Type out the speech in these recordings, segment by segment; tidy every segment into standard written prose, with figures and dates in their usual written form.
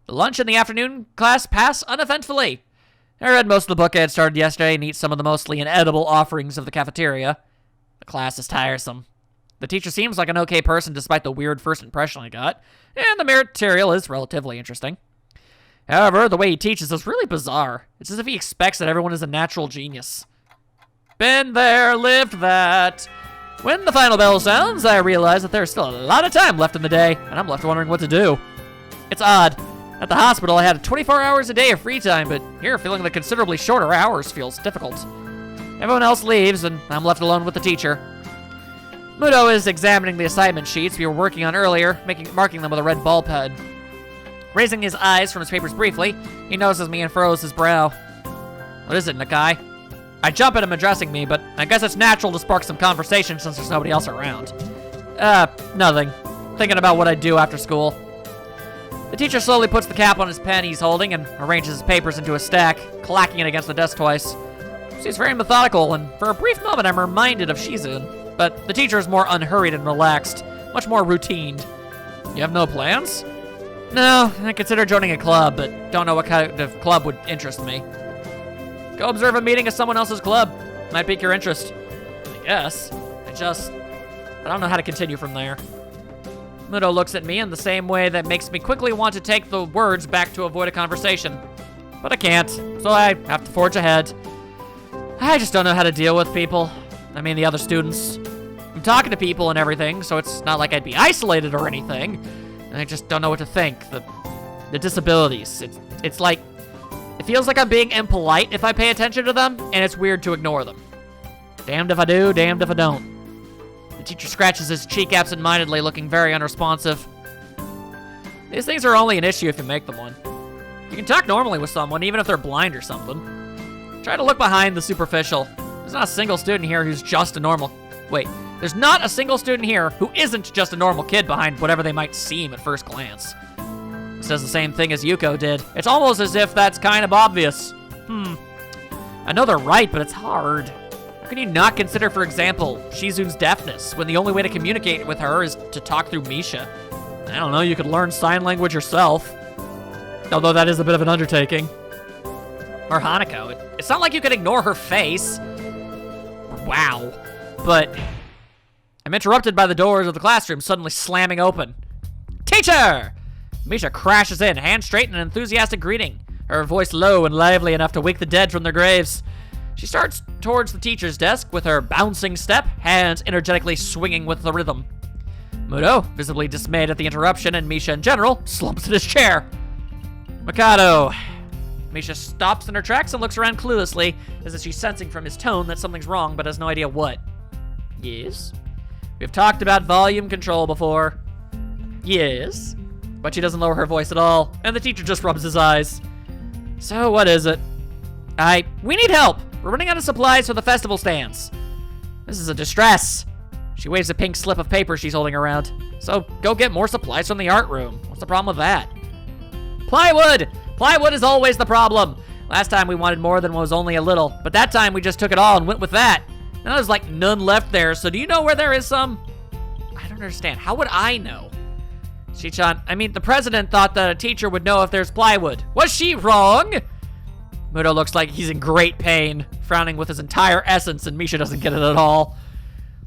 The lunch and the afternoon class pass uneventfully. I read most of the book I had started yesterday and eat some of the mostly inedible offerings of the cafeteria. The class is tiresome. The teacher seems like an okay person despite the weird first impression I got, and the material is relatively interesting. However, the way he teaches is really bizarre. It's as if he expects that everyone is a natural genius. Been there, lived that. When the final bell sounds, I realize that there's still a lot of time left in the day, and I'm left wondering what to do. It's odd. At the hospital, I had 24 hours a day of free time, but here, feeling the considerably shorter hours feels difficult. Everyone else leaves, and I'm left alone with the teacher. Mutou is examining the assignment sheets we were working on earlier, marking them with a red ball pen. Raising his eyes from his papers briefly, he notices me and furrows his brow. What is it, Nakai? I jump at him addressing me, but I guess it's natural to spark some conversation since there's nobody else around. Nothing. Thinking about what I'd do after school. The teacher slowly puts the cap on his pen he's holding and arranges his papers into a stack, clacking it against the desk twice. She's very methodical, and for a brief moment I'm reminded of Shizune, but the teacher is more unhurried and relaxed, much more routined. You have no plans? No, I consider joining a club, but don't know what kind of club would interest me. Go observe a meeting of someone else's club. Might pique your interest. I guess. I don't know how to continue from there. Mutou looks at me in the same way that makes me quickly want to take the words back to avoid a conversation. But I can't, so I have to forge ahead. I just don't know how to deal with people. I mean, the other students. I'm talking to people and everything, so it's not like I'd be isolated or anything. I just don't know what to think. The disabilities. It's like, it feels like I'm being impolite if I pay attention to them, and it's weird to ignore them. Damned if I do, damned if I don't. The teacher scratches his cheek absent-mindedly, looking very unresponsive. These things are only an issue if you make them one. You can talk normally with someone, even if they're blind or something. Try to look behind the superficial. There's not a single student here who's just a normal... Wait, there's not a single student here who isn't just a normal kid behind whatever they might seem at first glance. It says the same thing as Yuko did. It's almost as if that's kind of obvious. I know they're right, but it's hard. How can you not consider, for example, Shizune's deafness, when the only way to communicate with her is to talk through Misha? I don't know, you could learn sign language yourself. Although that is a bit of an undertaking. Or Hanako. It's not like you could ignore her face. Wow. But I'm interrupted by the doors of the classroom suddenly slamming open. Teacher! Misha crashes in, hand straight in an enthusiastic greeting, her voice low and lively enough to wake the dead from their graves. She starts towards the teacher's desk with her bouncing step, hands energetically swinging with the rhythm. Mutou, visibly dismayed at the interruption, and Misha in general, slumps in his chair. Mikado. Misha stops in her tracks and looks around cluelessly, as if she's sensing from his tone that something's wrong but has no idea what. Yes? We've talked about volume control before. Yes? But she doesn't lower her voice at all, and the teacher just rubs his eyes. So what is it? We need help. We're running out of supplies for the festival stands. This is a distress. She waves a pink slip of paper she's holding around. So go get more supplies from the art room. What's the problem with that? Plywood! Plywood is always the problem. Last time we wanted more than was only a little, but that time we just took it all and went with that. Now there's like none left there, so do you know where there is some? I don't understand. How would I know? The president thought that a teacher would know if there's plywood. Was she wrong? Mutou looks like he's in great pain, frowning with his entire essence, and Misha doesn't get it at all.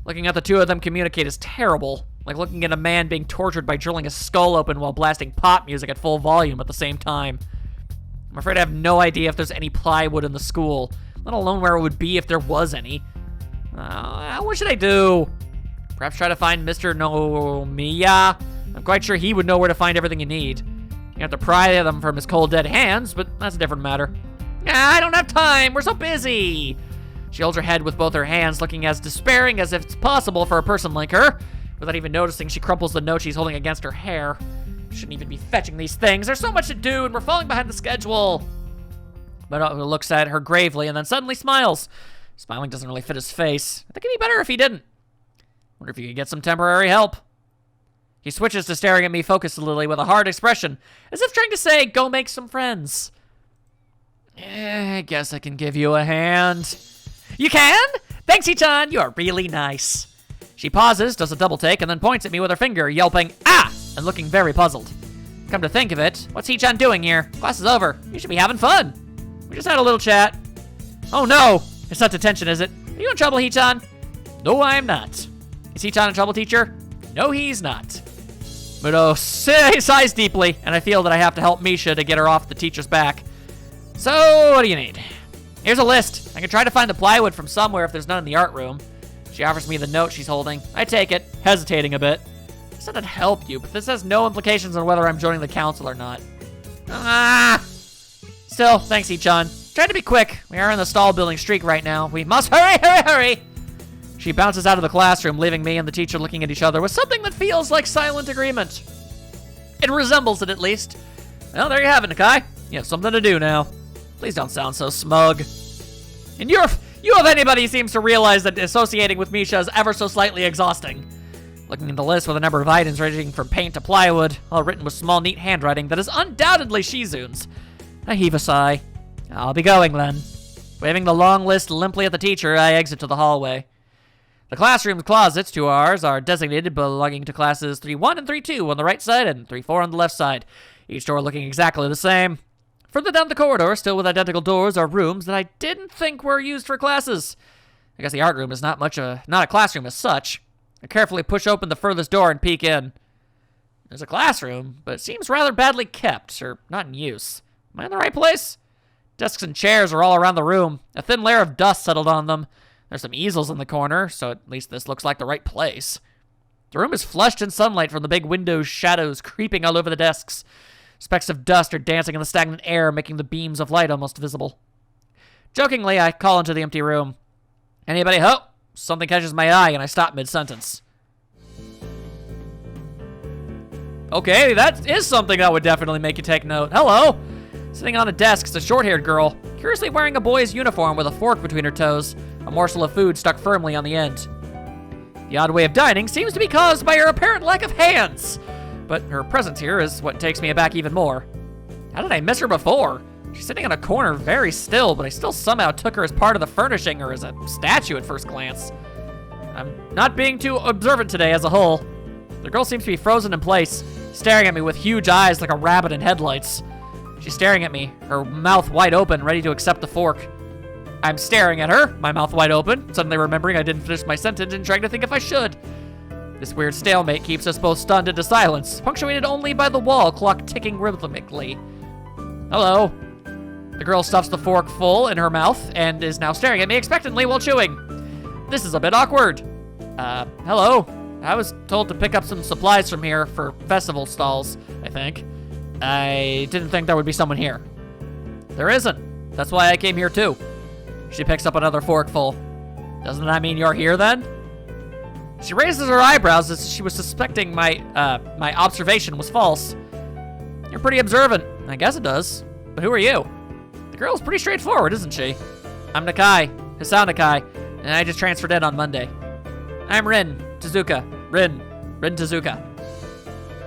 Looking at the two of them communicate is terrible, like looking at a man being tortured by drilling his skull open while blasting pop music at full volume at the same time. I'm afraid I have no idea if there's any plywood in the school, let alone where it would be if there was any. What should I do? Perhaps try to find Mr. Nomiya? I'm quite sure he would know where to find everything you need. You have to pry them from his cold, dead hands, but that's a different matter. I don't have time. We're so busy. She holds her head with both her hands, looking as despairing as if it's possible for a person like her. Without even noticing, she crumples the note she's holding against her hair. Shouldn't even be fetching these things. There's so much to do, and we're falling behind the schedule. But looks at her gravely and then suddenly smiles. Smiling doesn't really fit his face. I think it'd be better if he didn't. Wonder if you could get some temporary help. He switches to staring at me focusedly with a hard expression, as if trying to say, go make some friends. I guess I can give you a hand. You can? Thanks, Ichan. You are really nice. She pauses, does a double take, and then points at me with her finger, yelping, ah! And looking very puzzled. Come to think of it, what's Hee-chan doing here? Class is over. You should be having fun. We just had a little chat. Oh no! It's not detention, is it? Are you in trouble, Hee-chan? No, I am not. Is Hee-chan in trouble, teacher? No, he's not. Mutou sighs deeply, and I feel that I have to help Misha to get her off the teacher's back. So, what do you need? Here's a list. I can try to find the plywood from somewhere if there's none in the art room. She offers me the note she's holding. I take it, hesitating a bit. I said I'd help you, but this has no implications on whether I'm joining the council or not. Still, thanks, Hee-chan. Try to be quick. We are in the stall building streak right now. We must hurry! She bounces out of the classroom, leaving me and the teacher looking at each other with something that feels like silent agreement. It resembles it, at least. Well, there you have it, Nakai. You have something to do now. Please don't sound so smug. And you of anybody seems to realize that associating with Misha is ever so slightly exhausting. Looking at the list with a number of items ranging from paint to plywood, all written with small, neat handwriting that is undoubtedly Shizune's. I heave a sigh. I'll be going, then. Waving the long list limply at the teacher, I exit to the hallway. The classroom's closets, 2 R's, are designated belonging to classes 3-1 and 3-2 on the right side and 3-4 on the left side, each door looking exactly the same. Further down the corridor, still with identical doors, are rooms that I didn't think were used for classes. I guess the art room is not a classroom as such. I carefully push open the furthest door and peek in. There's a classroom, but it seems rather badly kept, or not in use. Am I in the right place? Desks and chairs are all around the room. A thin layer of dust settled on them. There's some easels in the corner, so at least this looks like the right place. The room is flushed in sunlight from the big window's shadows creeping all over the desks. Specks of dust are dancing in the stagnant air, making the beams of light almost visible. Jokingly, I call into the empty room. Anybody home? Something catches my eye, and I stop mid-sentence. Okay, that is something that would definitely make you take note. Hello! Sitting on a desk is a short-haired girl, curiously wearing a boy's uniform with a fork between her toes, a morsel of food stuck firmly on the end. The odd way of dining seems to be caused by her apparent lack of hands, but her presence here is what takes me aback even more. How did I miss her before? She's sitting in a corner very still, but I still somehow took her as part of the furnishing or as a statue at first glance. I'm not being too observant today as a whole. The girl seems to be frozen in place, staring at me with huge eyes like a rabbit in headlights. She's staring at me, her mouth wide open, ready to accept the fork. I'm staring at her, my mouth wide open, suddenly remembering I didn't finish my sentence and trying to think if I should. This weird stalemate keeps us both stunned into silence, punctuated only by the wall clock ticking rhythmically. Hello. The girl stuffs the fork full in her mouth and is now staring at me expectantly while chewing. This is a bit awkward. Hello. I was told to pick up some supplies from here for festival stalls, I think. I didn't think there would be someone here. There isn't. That's why I came here too. She picks up another forkful. Doesn't that mean you're here then? She raises her eyebrows as she was suspecting my observation was false. You're pretty observant. I guess it does. But who are you? The girl's pretty straightforward, isn't she? I'm Nakai, Hisao Nakai, and I just transferred in on Monday. I'm Rin Tezuka. Rin Tezuka.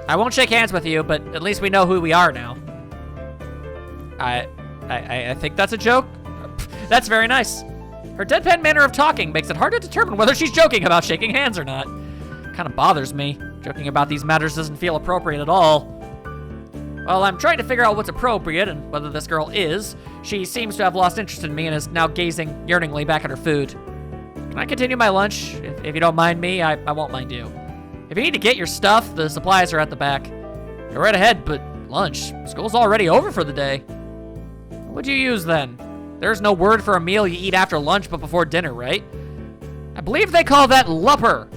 I won't shake hands with you, but at least we know who we are now. I think that's a joke. That's very nice. Her deadpan manner of talking makes it hard to determine whether she's joking about shaking hands or not. Kind of bothers me. Joking about these matters doesn't feel appropriate at all. While I'm trying to figure out what's appropriate and whether this girl is, she seems to have lost interest in me and is now gazing yearningly back at her food. Can I continue my lunch? If you don't mind me, I won't mind you. If you need to get your stuff, the supplies are at the back. Go right ahead, but lunch. School's already over for the day. What would you use then? There's no word for a meal you eat after lunch but before dinner, right? I believe they call that lupper.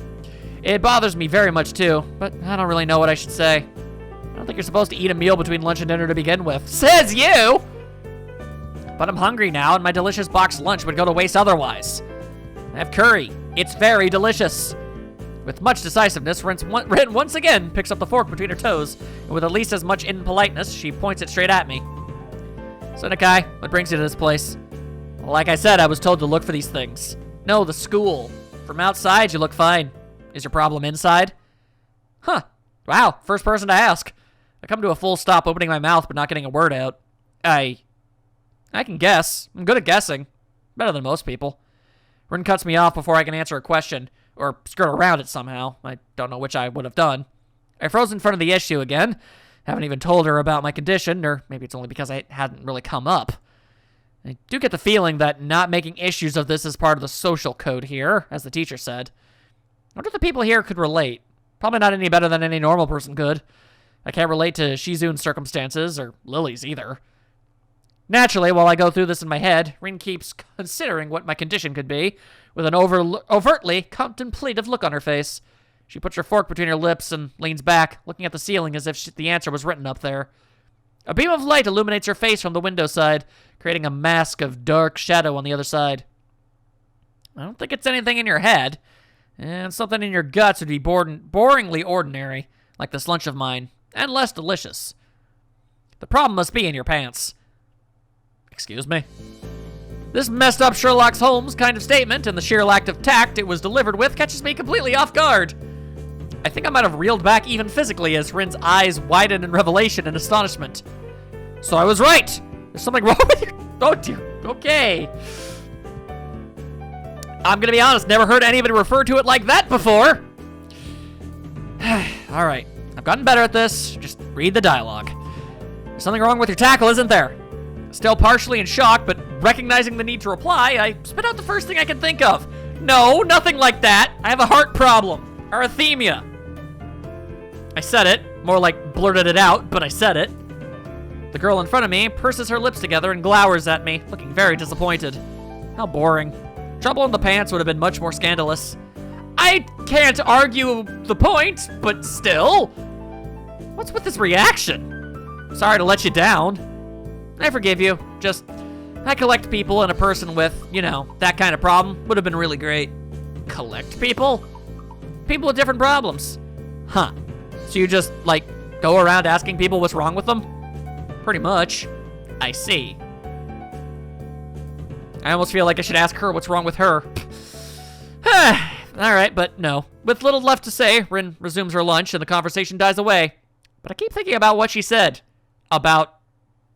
It bothers me very much too, but I don't really know what I should say. I don't think you're supposed to eat a meal between lunch and dinner to begin with. Says you! But I'm hungry now, and my delicious boxed lunch would go to waste otherwise. I have curry. It's very delicious. With much decisiveness, Rin once again picks up the fork between her toes, and with at least as much impoliteness, she points it straight at me. So, Nakai, what brings you to this place? Well, like I said, I was told to look for these things. No, the school. From outside, you look fine. Is your problem inside? Huh. Wow, first person to ask. I come to a full stop opening my mouth but not getting a word out. I can guess. I'm good at guessing. Better than most people. Rin cuts me off before I can answer a question, or skirt around it somehow. I don't know which I would have done. I froze in front of the issue again, Haven't even told her about my condition, or maybe it's only because I hadn't really come up. I do get the feeling that not making issues of this is part of the social code here, as the teacher said. I wonder if the people here could relate. Probably not any better than any normal person could. I can't relate to Shizune's circumstances, or Lily's either. Naturally, while I go through this in my head, Rin keeps considering what my condition could be, with an overtly contemplative look on her face. She puts her fork between her lips and leans back, looking at the ceiling as if the answer was written up there. A beam of light illuminates her face from the window side, creating a mask of dark shadow on the other side. I don't think it's anything in your head, and something in your guts would be boringly ordinary, like this lunch of mine, and less delicious. The problem must be in your pants. Excuse me? This messed up Sherlock Holmes kind of statement and the sheer lack of tact it was delivered with catches me completely off guard. I think I might have reeled back even physically as Rin's eyes widen in revelation and astonishment. So I was right! There's something wrong with you. Oh dear. Okay. I'm gonna be honest, never heard anybody refer to it like that before. Alright, I've gotten better at this. Just read the dialogue. There's something wrong with your tackle, isn't there? Still partially in shock, but recognizing the need to reply, I spit out the first thing I can think of. No, nothing like that. I have a heart problem. Arrhythmia. I said it. More like blurted it out, but I said it. The girl in front of me purses her lips together and glowers at me, looking very disappointed. How boring. Trouble in the pants would have been much more scandalous. I can't argue the point, but still. What's with this reaction? Sorry to let you down. I forgive you. Just, I collect people, and a person with, you know, that kind of problem would have been really great. Collect people? People with different problems. Huh. So you just, like, go around asking people what's wrong with them? Pretty much. I see. I almost feel like I should ask her what's wrong with her. Alright, but no. With little left to say, Rin resumes her lunch and the conversation dies away. But I keep thinking about what she said. About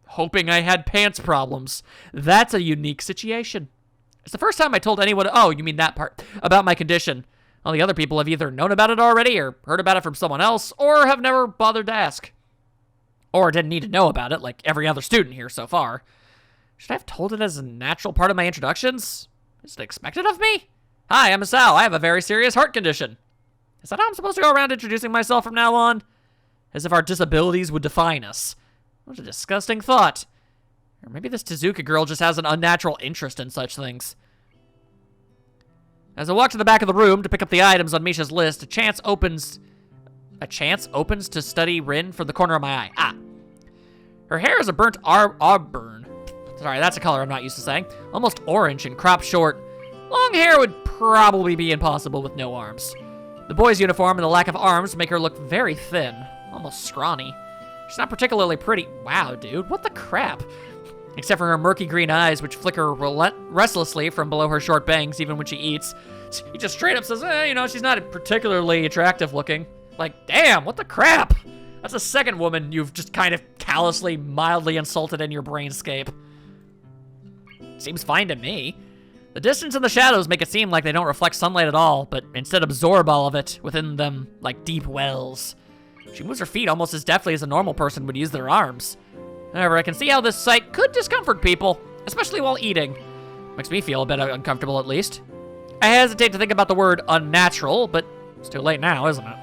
hoping I had pants problems. That's a unique situation. It's the first time I told anyone, oh, you mean that part, about my condition. All the other people have either known about it already or heard about it from someone else or have never bothered to ask. Or didn't need to know about it like every other student here so far. Should I have told it as a natural part of my introductions? Is it expected of me? Hi, I'm Misao. I have a very serious heart condition. Is that how I'm supposed to go around introducing myself from now on? As if our disabilities would define us. What a disgusting thought. Or maybe this Tezuka girl just has an unnatural interest in such things. As I walk to the back of the room to pick up the items on Misha's list, a chance opens to study Rin from the corner of my eye. Ah. Her hair is a burnt auburn. Sorry, that's a color I'm not used to saying. Almost orange and cropped short. Long hair would probably be impossible with no arms. The boy's uniform and the lack of arms make her look very thin, almost scrawny. She's not particularly pretty. Wow, dude, what the crap? Except for her murky green eyes, which flicker restlessly from below her short bangs even when she eats. He just straight up says, you know, she's not particularly attractive looking. Like, damn, what the crap? That's the second woman you've just kind of callously, mildly insulted in your brainscape. Seems fine to me. The distance and the shadows make it seem like they don't reflect sunlight at all, but instead absorb all of it within them like deep wells. She moves her feet almost as deftly as a normal person would use their arms. However, I can see how this sight could discomfort people, especially while eating. Makes me feel a bit uncomfortable, at least. I hesitate to think about the word unnatural, but it's too late now, isn't it?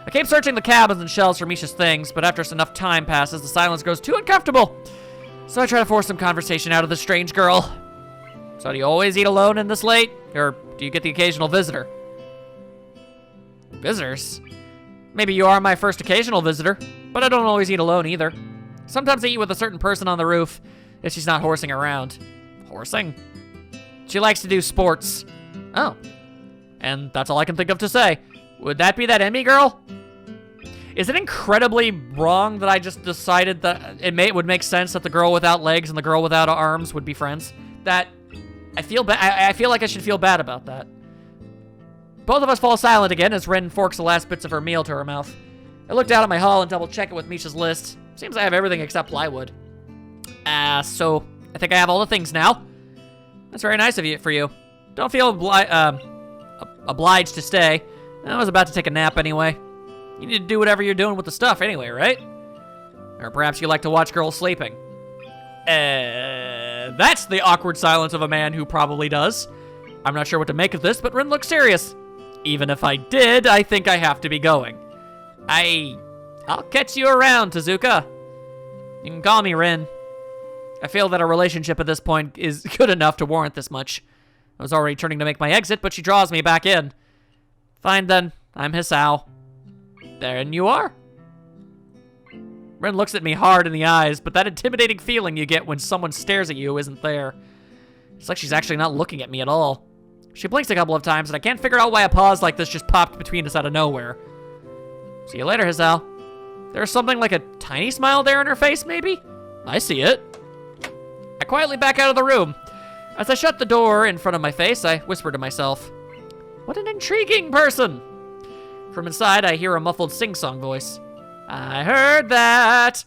I keep searching the cabins and shelves for Misha's things, but after enough time passes, the silence grows too uncomfortable. So I try to force some conversation out of this strange girl. So do you always eat alone in this late? Or do you get the occasional visitor? Visitors? Maybe you are my first occasional visitor, but I don't always eat alone either. Sometimes I eat with a certain person on the roof, if she's not horsing around. Horsing? She likes to do sports. Oh. And that's all I can think of to say. Would that be that Emmy girl? Is it incredibly wrong that I just decided that it would make sense that the girl without legs and the girl without arms would be friends? That I feel I feel like I should feel bad about that. Both of us fall silent again as Ren forks the last bits of her meal to her mouth. I look down at my haul and double check it with Misha's list. Seems I have everything except plywood. So I think I have all the things now. That's very nice of you for you. Don't feel obliged to stay. I was about to take a nap anyway. You need to do whatever you're doing with the stuff anyway, right? Or perhaps you like to watch girls sleeping. That's the awkward silence of a man who probably does. I'm not sure what to make of this, but Rin looks serious. Even if I did, I think I have to be going. I'll catch you around, Tezuka. You can call me Rin. I feel that our relationship at this point is good enough to warrant this much. I was already turning to make my exit, but she draws me back in. Fine then, I'm Hisao. There you are. Rin looks at me hard in the eyes, but that intimidating feeling you get when someone stares at you isn't there. It's like she's actually not looking at me at all. She blinks a couple of times, and I can't figure out why a pause like this just popped between us out of nowhere. See you later, Hisao. There's something like a tiny smile there on her face, maybe? I see it. I quietly back out of the room. As I shut the door in front of my face, I whisper to myself, what an intriguing person. From inside, I hear a muffled sing-song voice. I heard that.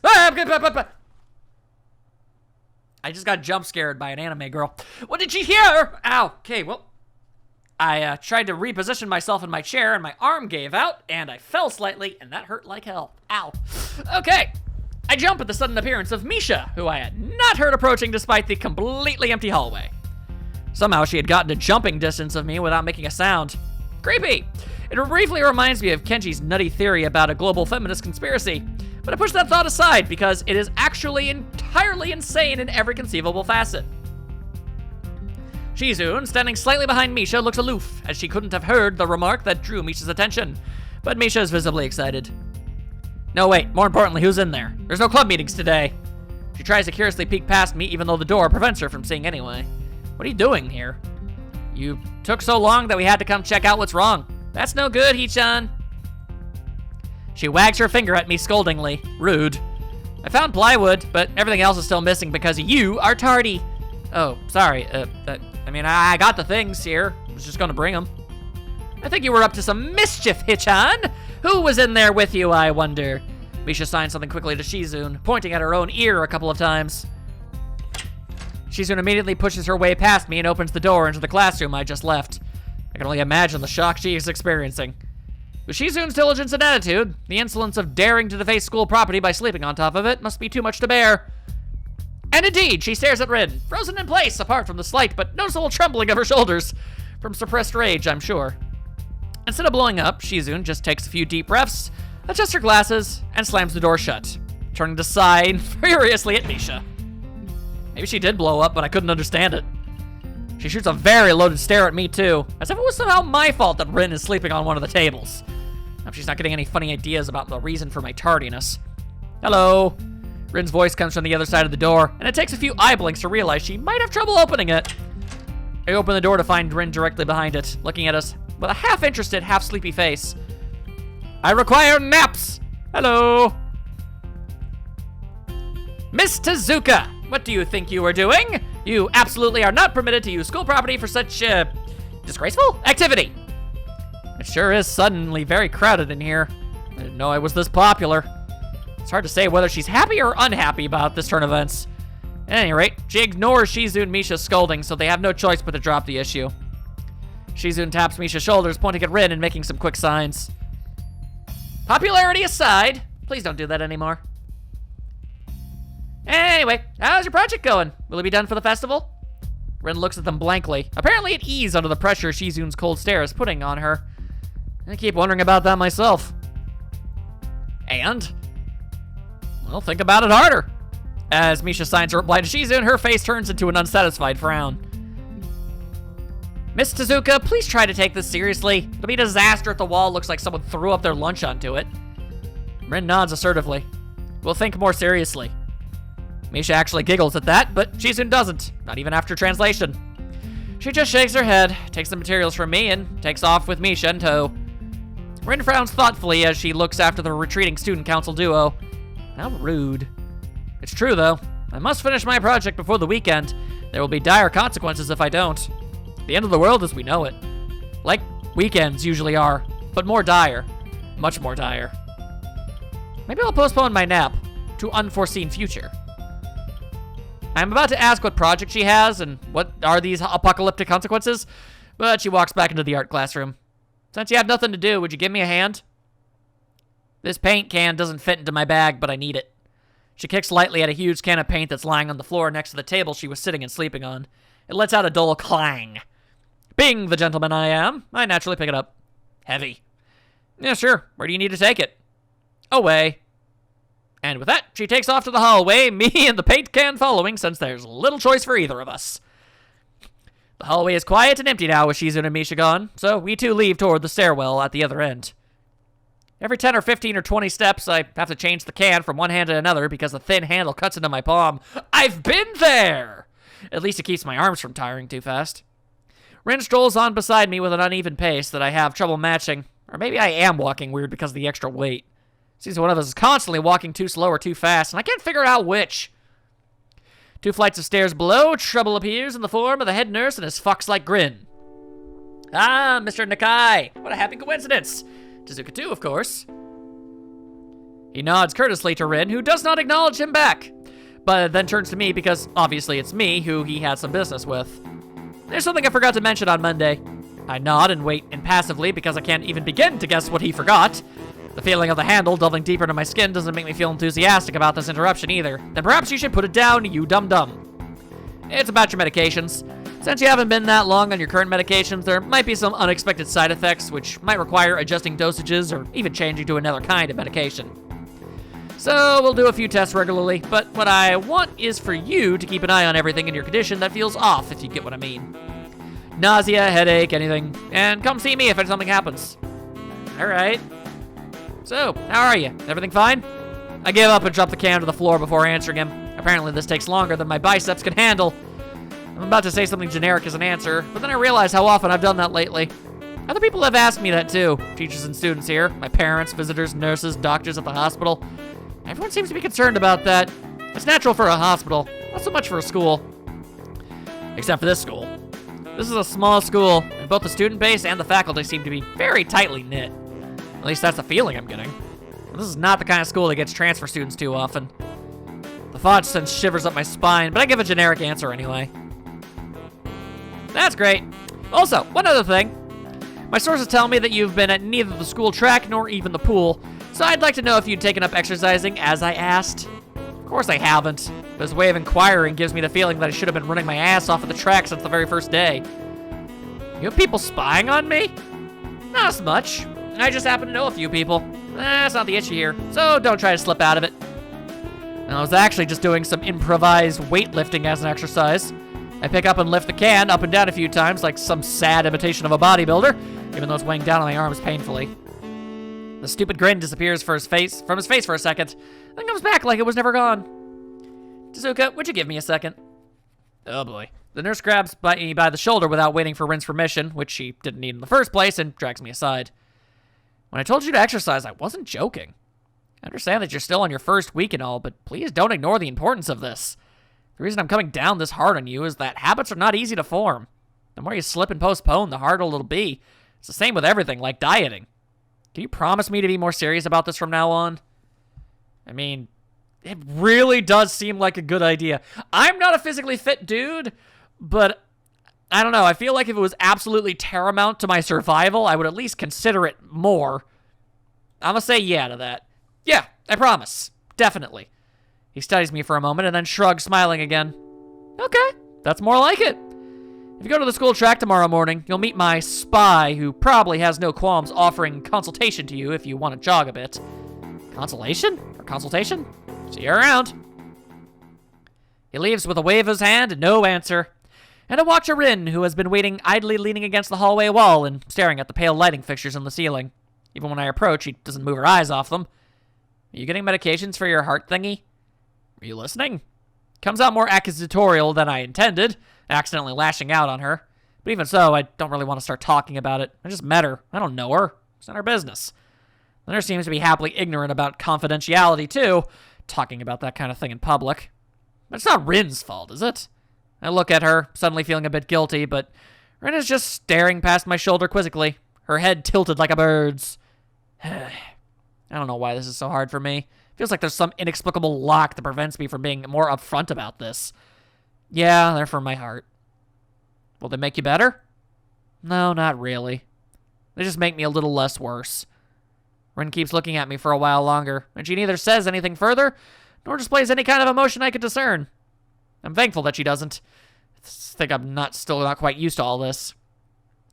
I just got jump scared by an anime girl. What did you hear? Ow. Okay, well, I tried to reposition myself in my chair and my arm gave out and I fell slightly and that hurt like hell. Ow. Okay. I jump at the sudden appearance of Misha, who I had not heard approaching despite the completely empty hallway. Somehow she had gotten to jumping distance of me without making a sound. Creepy. It briefly reminds me of Kenji's nutty theory about a global feminist conspiracy, but I push that thought aside because it is actually entirely insane in every conceivable facet. Shizune, standing slightly behind Misha, looks aloof, as she couldn't have heard the remark that drew Misha's attention, but Misha is visibly excited. No, wait, more importantly, who's in there? There's no club meetings today. She tries to curiously peek past me, even though the door prevents her from seeing anyway. What are you doing here? You took so long that we had to come check out what's wrong. That's no good, Hee-chan. She wags her finger at me scoldingly. Rude. I found plywood, but everything else is still missing because you are tardy. Oh, sorry. I got the things here. I was just gonna bring them. I think you were up to some mischief, Hee-chan. Who was in there with you, I wonder? Misha signed something quickly to Shizune, pointing at her own ear a couple of times. Shizune immediately pushes her way past me and opens the door into the classroom I just left. I can only imagine the shock she is experiencing. With Shizune's diligence and attitude, the insolence of daring to deface school property by sleeping on top of it must be too much to bear. And indeed, she stares at Rin, frozen in place apart from the slight but noticeable trembling of her shoulders. From suppressed rage, I'm sure. Instead of blowing up, Shizune just takes a few deep breaths, adjusts her glasses, and slams the door shut, turning to sigh furiously at Misha. Maybe she did blow up, but I couldn't understand it. She shoots a very loaded stare at me too, as if it was somehow my fault that Rin is sleeping on one of the tables. I hope she's not getting any funny ideas about the reason for my tardiness. Hello. Rin's voice comes from the other side of the door, and it takes a few eye blinks to realize she might have trouble opening it. I open the door to find Rin directly behind it, looking at us with a half-interested, half-sleepy face. I require naps! Hello! Miss Tezuka, what do you think you are doing? You absolutely are not permitted to use school property for such, disgraceful activity. It sure is suddenly very crowded in here. I didn't know I was this popular. It's hard to say whether she's happy or unhappy about this turn of events. At any rate, she ignores Shizune and Misha's scolding, so they have no choice but to drop the issue. Shizune taps Misha's shoulders, pointing at Rin and making some quick signs. Popularity aside, please don't do that anymore. Anyway, how's your project going? Will it be done for the festival? Rin looks at them blankly, apparently at ease under the pressure Shizune's cold stare is putting on her. I keep wondering about that myself. And? Well, think about it harder. As Misha signs her reply to Shizune, her face turns into an unsatisfied frown. Miss Tezuka, please try to take this seriously. It'll be a disaster if the wall looks like someone threw up their lunch onto it. Rin nods assertively. We'll think more seriously. Misha actually giggles at that, but Shizune doesn't, not even after translation. She just shakes her head, takes the materials from me, and takes off with Misha in tow. Rin frowns thoughtfully as she looks after the retreating student council duo. How rude. It's true, though. I must finish my project before the weekend. There will be dire consequences if I don't. The end of the world as we know it. Like weekends usually are, but more dire. Much more dire. Maybe I'll postpone my nap to unforeseen future. I'm about to ask what project she has and what are these apocalyptic consequences, but she walks back into the art classroom. Since you have nothing to do, would you give me a hand? This paint can doesn't fit into my bag, but I need it. She kicks lightly at a huge can of paint that's lying on the floor next to the table she was sitting and sleeping on. It lets out a dull clang. Being the gentleman I am, I naturally pick it up. Heavy. Yeah, sure. Where do you need to take it? Away. And with that, she takes off to the hallway, me and the paint can following, since there's little choice for either of us. The hallway is quiet and empty now with Shizune and Misha gone, so we two leave toward the stairwell at the other end. Every 10 or 15 or 20 steps, I have to change the can from one hand to another because the thin handle cuts into my palm. I've been there! At least it keeps my arms from tiring too fast. Rin strolls on beside me with an uneven pace that I have trouble matching, or maybe I am walking weird because of the extra weight. Seems one of us is constantly walking too slow or too fast, and I can't figure out which. 2 flights of stairs below, trouble appears in the form of the head nurse and his fox-like grin. Ah, Mr. Nakai, what a happy coincidence. Tezuka too, of course. He nods courteously to Rin, who does not acknowledge him back, but then turns to me because obviously it's me who he had some business with. There's something I forgot to mention on Monday. I nod and wait impassively because I can't even begin to guess what he forgot. The feeling of the handle delving deeper into my skin doesn't make me feel enthusiastic about this interruption either. Then perhaps you should put it down, you dum-dum. It's about your medications. Since you haven't been that long on your current medications, there might be some unexpected side effects which might require adjusting dosages or even changing to another kind of medication. So we'll do a few tests regularly, but what I want is for you to keep an eye on everything in your condition that feels off, if you get what I mean. Nausea, headache, anything, and come see me if something happens. All right. So, how are you? Everything fine? I give up and drop the can to the floor before answering him. Apparently this takes longer than my biceps can handle. I'm about to say something generic as an answer, but then I realize how often I've done that lately. Other people have asked me that too. Teachers and students here, my parents, visitors, nurses, doctors at the hospital. Everyone seems to be concerned about that. It's natural for a hospital, not so much for a school. Except for this school. This is a small school, and both the student base and the faculty seem to be very tightly knit. At least that's the feeling I'm getting. This is not the kind of school that gets transfer students too often. The thought sends shivers up my spine, but I give a generic answer anyway. That's great. Also, one other thing. My sources tell me that you've been at neither the school track nor even the pool, so I'd like to know if you'd taken up exercising as I asked. Of course I haven't, but his way of inquiring gives me the feeling that I should have been running my ass off at the track since the very first day. You have people spying on me? Not as much. I just happen to know a few people. That's not the issue here, so don't try to slip out of it. I was actually just doing some improvised weightlifting as an exercise. I pick up and lift the can up and down a few times like some sad imitation of a bodybuilder, even though it's weighing down on my arms painfully. The stupid grin disappears from his face for a second, then comes back like it was never gone. Tezuka, would you give me a second? Oh boy. The nurse grabs me by the shoulder without waiting for Rin's permission, which she didn't need in the first place, and drags me aside. When I told you to exercise, I wasn't joking. I understand that you're still on your first week and all, but please don't ignore the importance of this. The reason I'm coming down this hard on you is that habits are not easy to form. The more you slip and postpone, the harder it'll be. It's the same with everything, like dieting. Can you promise me to be more serious about this from now on? I mean, it really does seem like a good idea. I'm not a physically fit dude, but I don't know. I feel like if it was absolutely paramount to my survival, I would at least consider it more. I'm gonna say yeah to that. Yeah, I promise. Definitely. He studies me for a moment and then shrugs, smiling again. Okay, that's more like it. If you go to the school track tomorrow morning, you'll meet my spy, who probably has no qualms offering consultation to you if you want to jog a bit. Consolation? Or consultation? See you around. He leaves with a wave of his hand and no answer. And I watch Rin, who has been waiting idly leaning against the hallway wall and staring at the pale lighting fixtures on the ceiling. Even when I approach, she doesn't move her eyes off them. Are you getting medications for your heart thingy? Are you listening? Comes out more accusatorial than I intended, accidentally lashing out on her. But even so, I don't really want to start talking about it. I just met her. I don't know her. It's not her business. The nurse seems to be happily ignorant about confidentiality, too, talking about that kind of thing in public. But it's not Rin's fault, is it? I look at her, suddenly feeling a bit guilty, but Rin is just staring past my shoulder quizzically, her head tilted like a bird's. I don't know why this is so hard for me. Feels like there's some inexplicable lock that prevents me from being more upfront about this. Yeah, they're from my heart. Will they make you better? No, not really. They just make me a little less worse. Rin keeps looking at me for a while longer, and she neither says anything further, nor displays any kind of emotion I could discern. I'm thankful that she doesn't. I think I'm still not quite used to all this.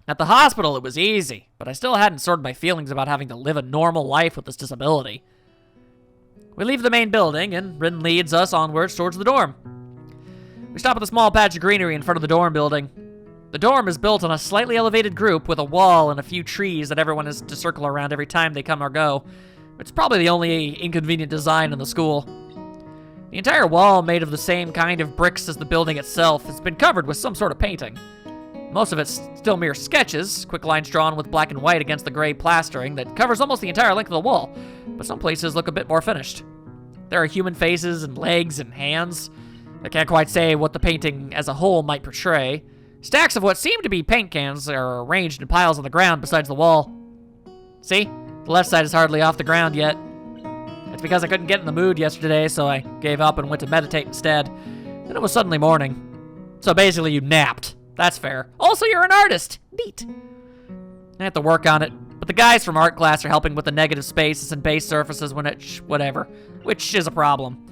At the hospital, it was easy, but I still hadn't sorted my feelings about having to live a normal life with this disability. We leave the main building, and Rin leads us onwards towards the dorm. We stop at a small patch of greenery in front of the dorm building. The dorm is built on a slightly elevated group with a wall and a few trees that everyone has to circle around every time they come or go. It's probably the only inconvenient design in the school. The entire wall, made of the same kind of bricks as the building itself, has been covered with some sort of painting. Most of it's still mere sketches, quick lines drawn with black and white against the gray plastering that covers almost the entire length of the wall, but some places look a bit more finished. There are human faces and legs and hands. I can't quite say what the painting as a whole might portray. Stacks of what seem to be paint cans are arranged in piles on the ground besides the wall. See? The left side is hardly off the ground yet. It's because I couldn't get in the mood yesterday, so I gave up and went to meditate instead. Then it was suddenly morning. So basically you napped. That's fair. Also, you're an artist. Neat. I have to work on it, but the guys from art class are helping with the negative spaces and base surfaces when whatever, which is a problem.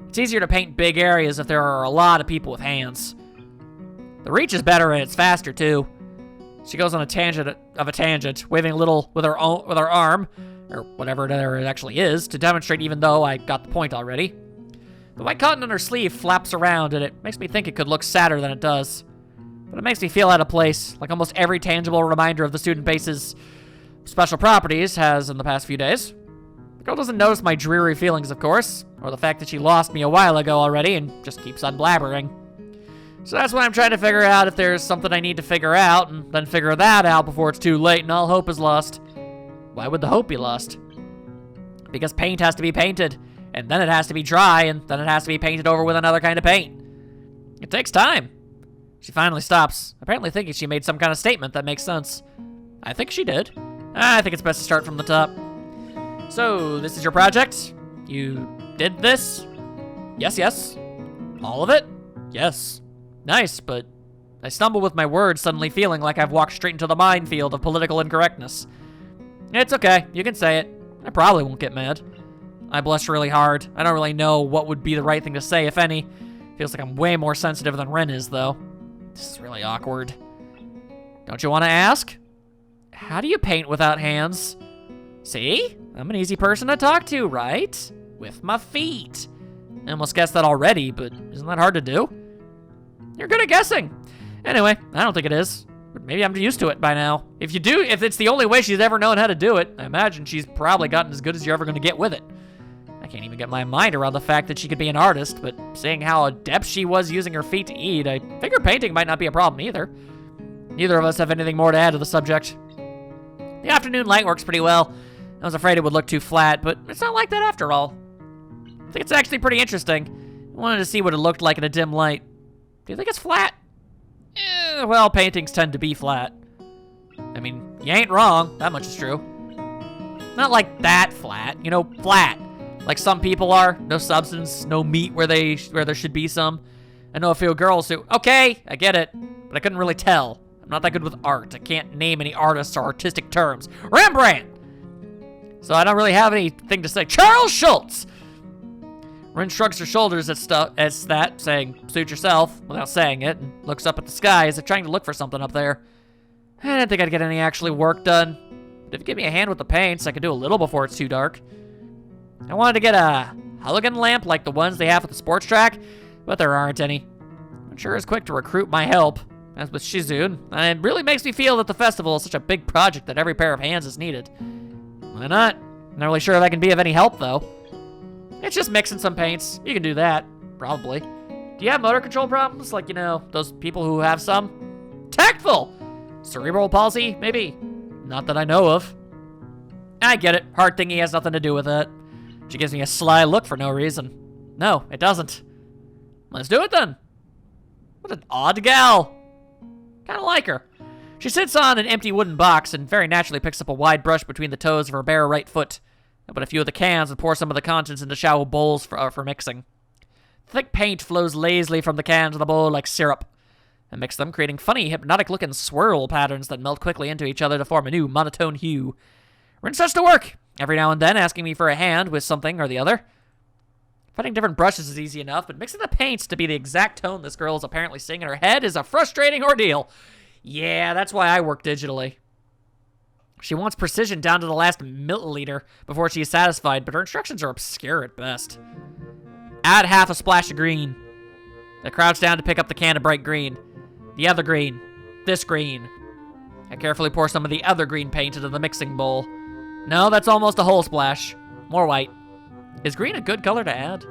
It's easier to paint big areas if there are a lot of people with hands. The reach is better and it's faster too. She goes on a tangent, waving a little with her arm, or whatever it actually is, to demonstrate even though I got the point already. The white cotton on her sleeve flaps around and it makes me think it could look sadder than it does. But it makes me feel out of place, like almost every tangible reminder of the student base's special properties has in the past few days. The girl doesn't notice my dreary feelings, of course, or the fact that she lost me a while ago already and just keeps on blabbering. So that's why I'm trying to figure out if there's something I need to figure out, and then figure that out before it's too late and all hope is lost. Why would the hope be lost? Because paint has to be painted, and then it has to be dry, and then it has to be painted over with another kind of paint. It takes time. She finally stops, apparently thinking she made some kind of statement that makes sense. I think she did. I think it's best to start from the top. So, this is your project? You did this? Yes. All of it? Yes. Nice, but I stumble with my words, suddenly feeling like I've walked straight into the minefield of political incorrectness. It's okay, you can say it. I probably won't get mad. I blush really hard. I don't really know what would be the right thing to say, if any. Feels like I'm way more sensitive than Ren is, though. This is really awkward. Don't you want to ask? How do you paint without hands? See? I'm an easy person to talk to, right? With my feet. I almost guessed that already, but isn't that hard to do? You're good at guessing. Anyway, I don't think it is. But maybe I'm used to it by now. If it's the only way she's ever known how to do it, I imagine she's probably gotten as good as you're ever going to get with it. I can't even get my mind around the fact that she could be an artist, but seeing how adept she was using her feet to eat, I figure painting might not be a problem either. Neither of us have anything more to add to the subject. The afternoon light works pretty well. I was afraid it would look too flat, but it's not like that after all. I think it's actually pretty interesting. I wanted to see what it looked like in a dim light. Do you think it's flat? Well, paintings tend to be flat. I mean, you ain't wrong. That much is true. Not like that flat. You know, flat. Like some people are. No substance, no meat where there should be some. I know a few girls who... Okay, I get it. But I couldn't really tell. I'm not that good with art. I can't name any artists or artistic terms. Rembrandt! So I don't really have anything to say. Charles Schultz! Rin shrugs her shoulders at that, saying, suit yourself, without saying it, and looks up at the sky as if trying to look for something up there. I didn't think I'd get any actually work done. But if you give me a hand with the paints, I could do a little before it's too dark. I wanted to get a halogen lamp like the ones they have at the sports track, but there aren't any. I'm sure is quick to recruit my help, as with Shizune, and it really makes me feel that the festival is such a big project that every pair of hands is needed. Why not? I'm not really sure if I can be of any help, though. It's just mixing some paints. You can do that, probably. Do you have motor control problems? Like, you know, those people who have some? Tactful! Cerebral palsy, maybe. Not that I know of. I get it. Heart thingy has nothing to do with it. She gives me a sly look for no reason. No, it doesn't. Let's do it then. What an odd gal. Kind of like her. She sits on an empty wooden box and very naturally picks up a wide brush between the toes of her bare right foot. I put a few of the cans and pour some of the contents into shallow bowls for mixing. Thick paint flows lazily from the can to the bowl like syrup. I mix them, creating funny, hypnotic-looking swirl patterns that melt quickly into each other to form a new monotone hue. Rin starts to work, every now and then asking me for a hand with something or the other. Finding different brushes is easy enough, but mixing the paints to be the exact tone this girl is apparently singing in her head is a frustrating ordeal. Yeah, that's why I work digitally. She wants precision down to the last milliliter before she is satisfied, but her instructions are obscure at best. Add half a splash of green. I crouch down to pick up the can of bright green. The other green. This green. I carefully pour some of the other green paint into the mixing bowl. No, that's almost a whole splash. More white. Is green a good color to add?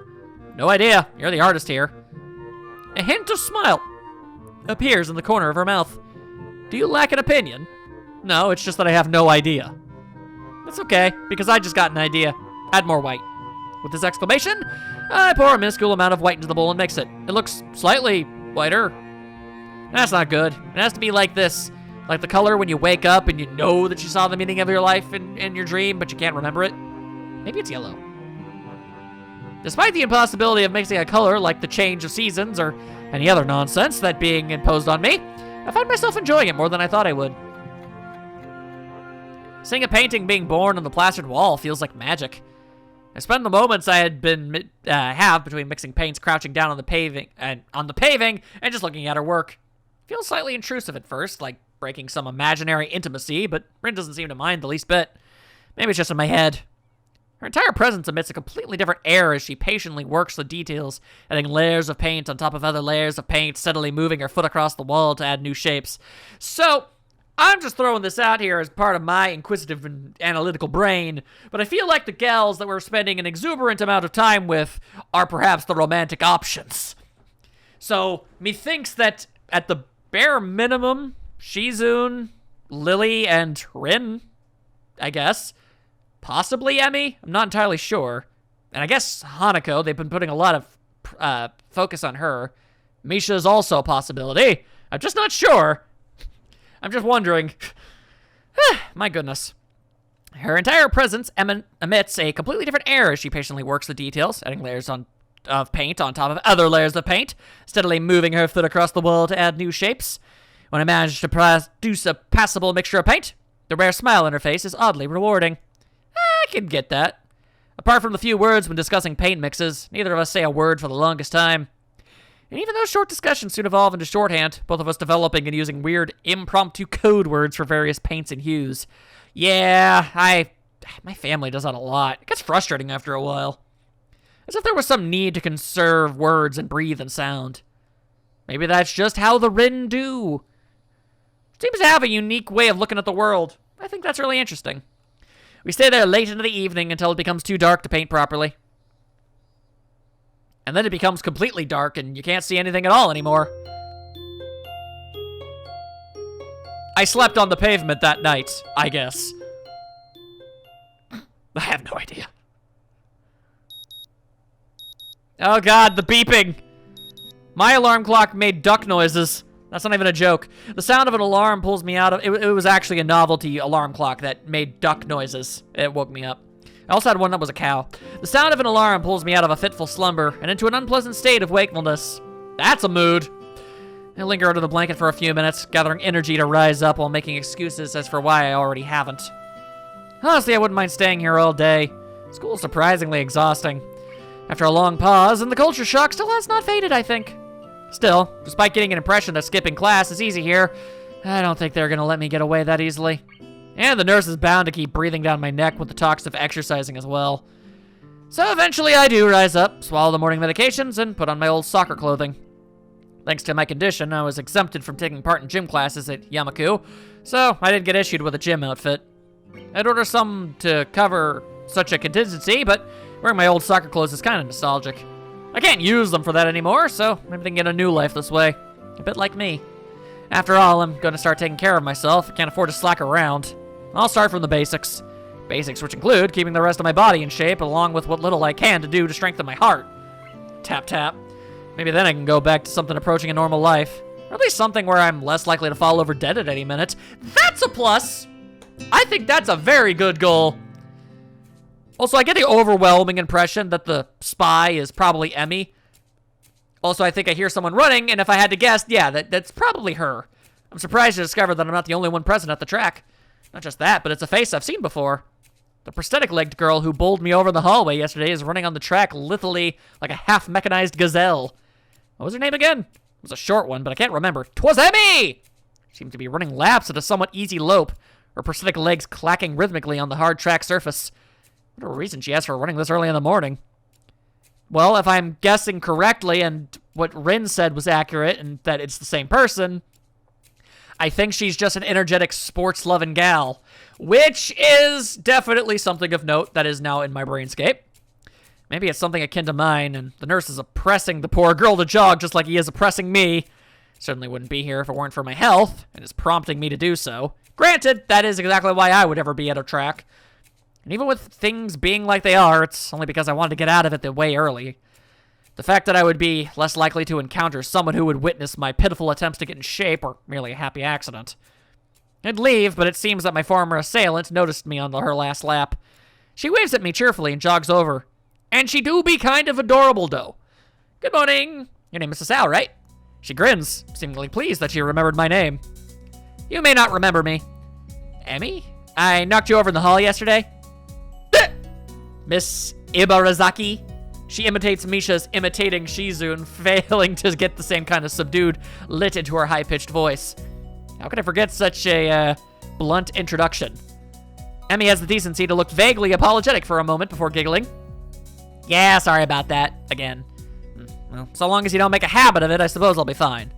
No idea. You're the artist here. A hint of smile appears in the corner of her mouth. Do you lack an opinion? No, it's just that I have no idea. That's okay, because I just got an idea. Add more white. With this exclamation, I pour a minuscule amount of white into the bowl and mix it. It looks slightly whiter. That's not good. It has to be like this. Like the color when you wake up and you know that you saw the meaning of your life in your dream, but you can't remember it. Maybe it's yellow. Despite the impossibility of mixing a color like the change of seasons or any other nonsense that being imposed on me, I find myself enjoying it more than I thought I would. Seeing a painting being born on the plastered wall feels like magic. I spend the moments I had been have between mixing paints, crouching down on the paving and just looking at her work. Feels slightly intrusive at first, like breaking some imaginary intimacy, but Rin doesn't seem to mind the least bit. Maybe it's just in my head. Her entire presence emits a completely different air as she patiently works the details, adding layers of paint on top of other layers of paint, steadily moving her foot across the wall to add new shapes. So, I'm just throwing this out here as part of my inquisitive and analytical brain, but I feel like the gals that we're spending an exuberant amount of time with are perhaps the romantic options. So, methinks that at the bare minimum, Shizune, Lily, and Rin, I guess, possibly Emmy? I'm not entirely sure. And I guess Hanako, they've been putting a lot of focus on her. Misha is also a possibility. I'm just not sure. I'm just wondering. My goodness. Her entire presence emits a completely different air as she patiently works the details, adding layers of paint on top of other layers of paint, steadily moving her foot across the wall to add new shapes. When I manage to produce a passable mixture of paint, the rare smile on her face is oddly rewarding. I can get that. Apart from the few words when discussing paint mixes, neither of us say a word for the longest time. And even those short discussions soon evolve into shorthand, both of us developing and using weird, impromptu code words for various paints and hues. Yeah, my family does that a lot. It gets frustrating after a while. As if there was some need to conserve words and breathe and sound. Maybe that's just how the Rin do. Seems to have a unique way of looking at the world. I think that's really interesting. We stay there late into the evening until it becomes too dark to paint properly. And then it becomes completely dark and you can't see anything at all anymore. I slept on the pavement that night, I guess. I have no idea. Oh god, the beeping! My alarm clock made duck noises. That's not even a joke. The sound of an alarm pulls me out of... It was actually a novelty alarm clock that made duck noises. It woke me up. I also had one that was a cow. The sound of an alarm pulls me out of a fitful slumber and into an unpleasant state of wakefulness. That's a mood. I linger under the blanket for a few minutes, gathering energy to rise up while making excuses as for why I already haven't. Honestly, I wouldn't mind staying here all day. School's surprisingly exhausting. After a long pause, and the culture shock still has not faded, I think. Still, despite getting an impression that skipping class is easy here, I don't think they're gonna let me get away that easily. And the nurse is bound to keep breathing down my neck with the talks of exercising as well. So eventually I do rise up, swallow the morning medications, and put on my old soccer clothing. Thanks to my condition, I was exempted from taking part in gym classes at Yamaku, so I didn't get issued with a gym outfit. I'd order some to cover such a contingency, but wearing my old soccer clothes is kind of nostalgic. I can't use them for that anymore, so maybe they can get a new life this way. A bit like me. After all, I'm going to start taking care of myself. I can't afford to slack around. I'll start from the basics. Basics which include keeping the rest of my body in shape, along with what little I can to do to strengthen my heart. Tap, tap. Maybe then I can go back to something approaching a normal life. Or at least something where I'm less likely to fall over dead at any minute. That's a plus! I think that's a very good goal. Also, I get the overwhelming impression that the spy is probably Emmy. Also, I think I hear someone running, and if I had to guess, yeah, that's probably her. I'm surprised to discover that I'm not the only one present at the track. Not just that, but it's a face I've seen before. The prosthetic-legged girl who bowled me over in the hallway yesterday is running on the track lithely like a half-mechanized gazelle. What was her name again? It was a short one, but I can't remember. 'Twas Emmy! She seemed to be running laps at a somewhat easy lope, her prosthetic legs clacking rhythmically on the hard track surface. What a reason she has for running this early in the morning. Well, if I'm guessing correctly and what Rin said was accurate and that it's the same person, I think she's just an energetic, sports-loving gal, which is definitely something of note that is now in my brainscape. Maybe it's something akin to mine, and the nurse is oppressing the poor girl to jog just like he is oppressing me. Certainly wouldn't be here if it weren't for my health, and is prompting me to do so. Granted, that is exactly why I would ever be at a track. And even with things being like they are, it's only because I wanted to get out of it the way early. The fact that I would be less likely to encounter someone who would witness my pitiful attempts to get in shape or merely a happy accident. I'd leave, but it seems that my former assailant noticed me on her last lap. She waves at me cheerfully and jogs over. And she do be kind of adorable, though. Good morning. Your name is Sal, right? She grins, seemingly pleased that she remembered my name. You may not remember me. Emmy? I knocked you over in the hall yesterday. Miss Ibarazaki? She imitates Misha's imitating Shizune, failing to get the same kind of subdued lit into her high-pitched voice. How could I forget such a blunt introduction? Emmy has the decency to look vaguely apologetic for a moment before giggling. Yeah, sorry about that. Again. Well, so long as you don't make a habit of it, I suppose I'll be fine.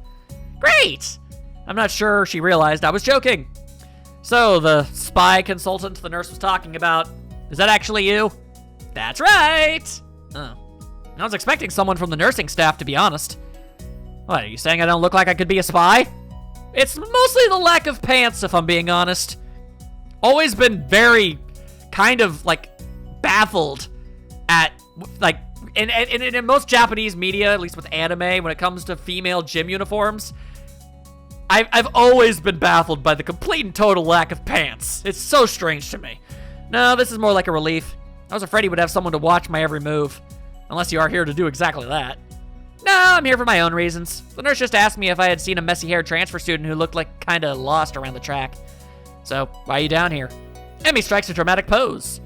Great! I'm not sure she realized I was joking. So, the spy consultant the nurse was talking about, is that actually you? That's right! Oh. I was expecting someone from the nursing staff, to be honest. What, are you saying I don't look like I could be a spy? It's mostly the lack of pants, if I'm being honest. Always been very kind of, like, baffled at, like, in most Japanese media, at least with anime, when it comes to female gym uniforms, I've always been baffled by the complete and total lack of pants. It's so strange to me. No, this is more like a relief. I was afraid he would have someone to watch my every move. Unless you are here to do exactly that. No, I'm here for my own reasons. The nurse just asked me if I had seen a messy-haired transfer student who looked like kinda lost around the track. So, why are you down here? Emmy strikes a dramatic pose.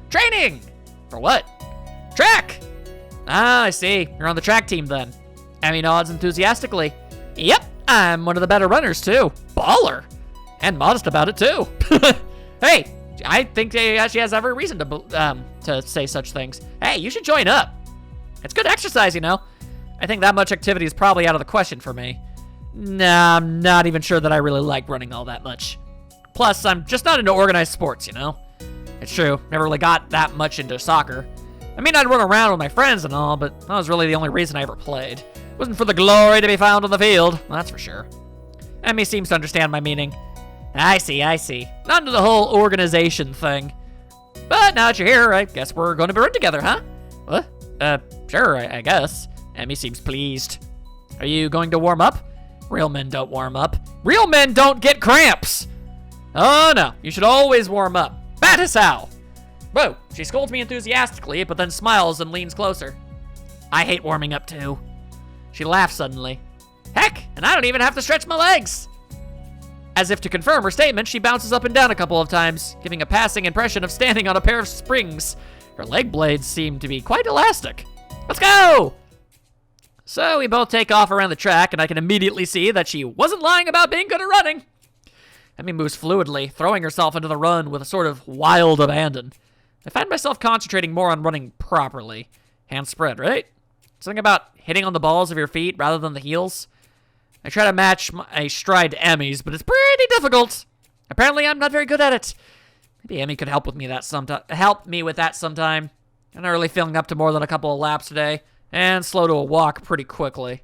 Training! For what? Track! Ah, I see. You're on the track team then. Emmy nods enthusiastically. Yep, I'm one of the better runners too. Baller! And modest about it too. Hey, I think she has every reason to say such things. Hey, you should join up. It's good exercise, you know. I think that much activity is probably out of the question for me. Nah, I'm not even sure that I really like running all that much. Plus, I'm just not into organized sports, you know. It's true, never really got that much into soccer. I mean, I'd run around with my friends and all, but that was really the only reason I ever played. It wasn't for the glory to be found on the field, that's for sure. Emmy seems to understand my meaning. I see. Not into the whole organization thing. But now that you're here, I guess we're going to be run together, huh? What? Sure, I guess. Emmy seems pleased. Are you going to warm up? Real men don't warm up. Real men don't get cramps! Oh, no. You should always warm up. That is how. Whoa, she scolds me enthusiastically, but then smiles and leans closer. I hate warming up, too. She laughs suddenly. Heck, and I don't even have to stretch my legs. As if to confirm her statement, she bounces up and down a couple of times, giving a passing impression of standing on a pair of springs. Her leg blades seem to be quite elastic. Let's go! So we both take off around the track, and I can immediately see that she wasn't lying about being good at running. Emmy moves fluidly, throwing herself into the run with a sort of wild abandon. I find myself concentrating more on running properly. Hands spread, right? Something about hitting on the balls of your feet rather than the heels. I try to match my stride to Emmy's, but it's pretty difficult. Apparently, I'm not very good at it. Maybe Emmy could help me with that sometime. I'm not really feeling up to more than a couple of laps today, and slow to a walk pretty quickly.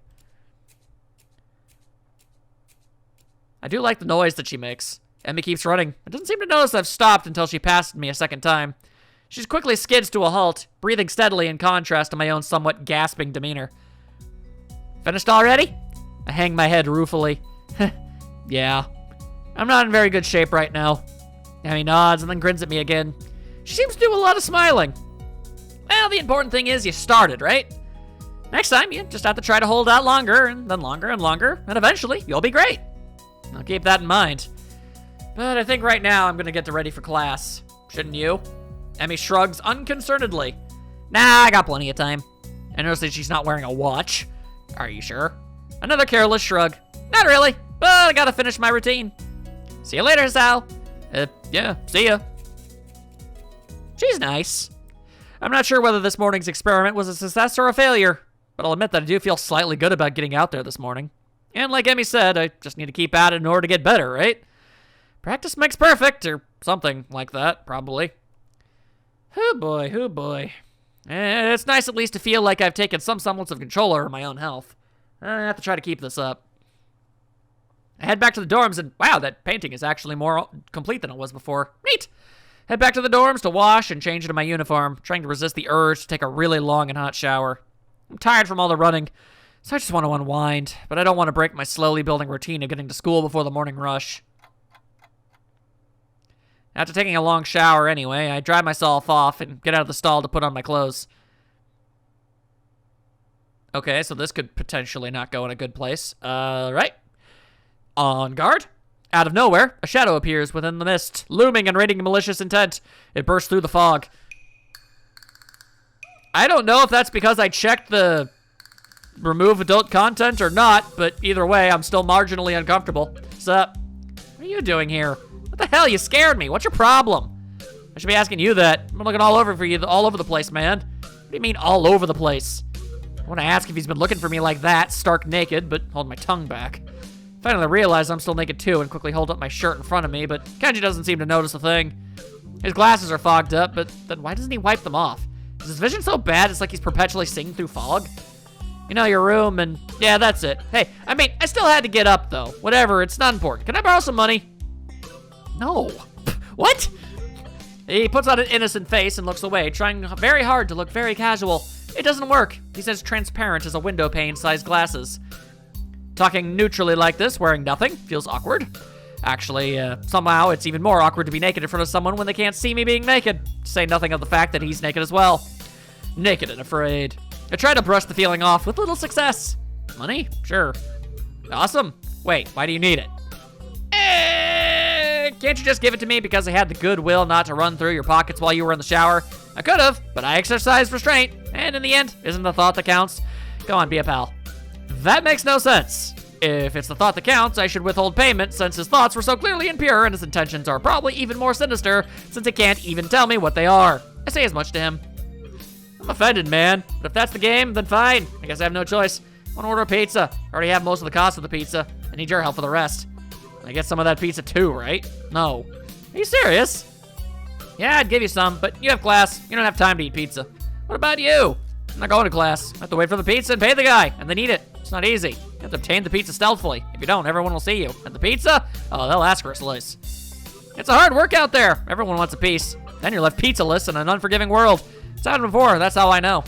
I do like the noise that she makes. Emmy keeps running. I doesn't seem to notice I've stopped until she passed me a second time. She quickly skids to a halt, breathing steadily in contrast to my own somewhat gasping demeanor. Finished already? I hang my head ruefully. Yeah. I'm not in very good shape right now. Emmy nods and then grins at me again. She seems to do a lot of smiling. Well, the important thing is you started, right? Next time, you just have to try to hold out longer, and then longer and longer, and eventually, you'll be great. I'll keep that in mind. But I think right now I'm gonna get ready for class. Shouldn't you? Emmy shrugs unconcernedly. Nah, I got plenty of time. I notice that she's not wearing a watch. Are you sure? Another careless shrug. Not really, but I gotta finish my routine. See you later, Sal. Yeah, see ya. She's nice. I'm not sure whether this morning's experiment was a success or a failure, but I'll admit that I do feel slightly good about getting out there this morning. And like Emmy said, I just need to keep at it in order to get better, right? Practice makes perfect, or something like that, probably. Oh boy. It's nice at least to feel like I've taken some semblance of control over my own health. I have to try to keep this up. I head back to the dorms and, wow, that painting is actually more complete than it was before. Neat! Head back to the dorms to wash and change into my uniform, trying to resist the urge to take a really long and hot shower. I'm tired from all the running, so I just want to unwind, but I don't want to break my slowly building routine of getting to school before the morning rush. After taking a long shower anyway, I dry myself off and get out of the stall to put on my clothes. Okay, so this could potentially not go in a good place. Right. On guard. Out of nowhere, a shadow appears within the mist, looming and radiating malicious intent. It bursts through the fog. I don't know if that's because I checked the remove adult content or not, but either way, I'm still marginally uncomfortable. What's up? What are you doing here? What the hell? You scared me. What's your problem? I should be asking you that. I'm looking all over for you, all over the place, man. What do you mean all over the place? I want to ask if he's been looking for me like that, stark naked, but hold my tongue back. Finally realize I'm still naked too and quickly hold up my shirt in front of me, but Kenji doesn't seem to notice a thing. His glasses are fogged up, but then why doesn't he wipe them off? Is his vision so bad it's like he's perpetually seeing through fog? You know, your room and yeah, that's it. Hey, I mean, I still had to get up though. Whatever, it's not important. Can I borrow some money? No. What? He puts on an innocent face and looks away, trying very hard to look very casual. It doesn't work. He's as transparent as a window pane-sized glasses. Talking neutrally like this, wearing nothing, feels awkward. Actually, somehow it's even more awkward to be naked in front of someone when they can't see me being naked. To say nothing of the fact that he's naked as well. Naked and afraid. I try to brush the feeling off with little success. Money? Sure. Awesome. Wait, why do you need it? Can't you just give it to me because I had the goodwill not to run through your pockets while you were in the shower? I could have, but I exercised restraint, and in the end, isn't the thought that counts? Go on, be a pal. That makes no sense. If it's the thought that counts, I should withhold payment since his thoughts were so clearly impure and his intentions are probably even more sinister since he can't even tell me what they are. I say as much to him. I'm offended, man, but if that's the game, then fine. I guess I have no choice. I want to order a pizza. I already have most of the cost of the pizza. I need your help for the rest. I get some of that pizza too, right? No. Are you serious? Yeah, I'd give you some, but you have class. You don't have time to eat pizza. What about you? I'm not going to class. I have to wait for the pizza and pay the guy, and then eat it. It's not easy. You have to obtain the pizza stealthily. If you don't, everyone will see you. And the pizza? Oh, they'll ask for a slice. It's a hard work out there. Everyone wants a piece. Then you're left pizzaless in an unforgiving world. It's happened before, that's how I know.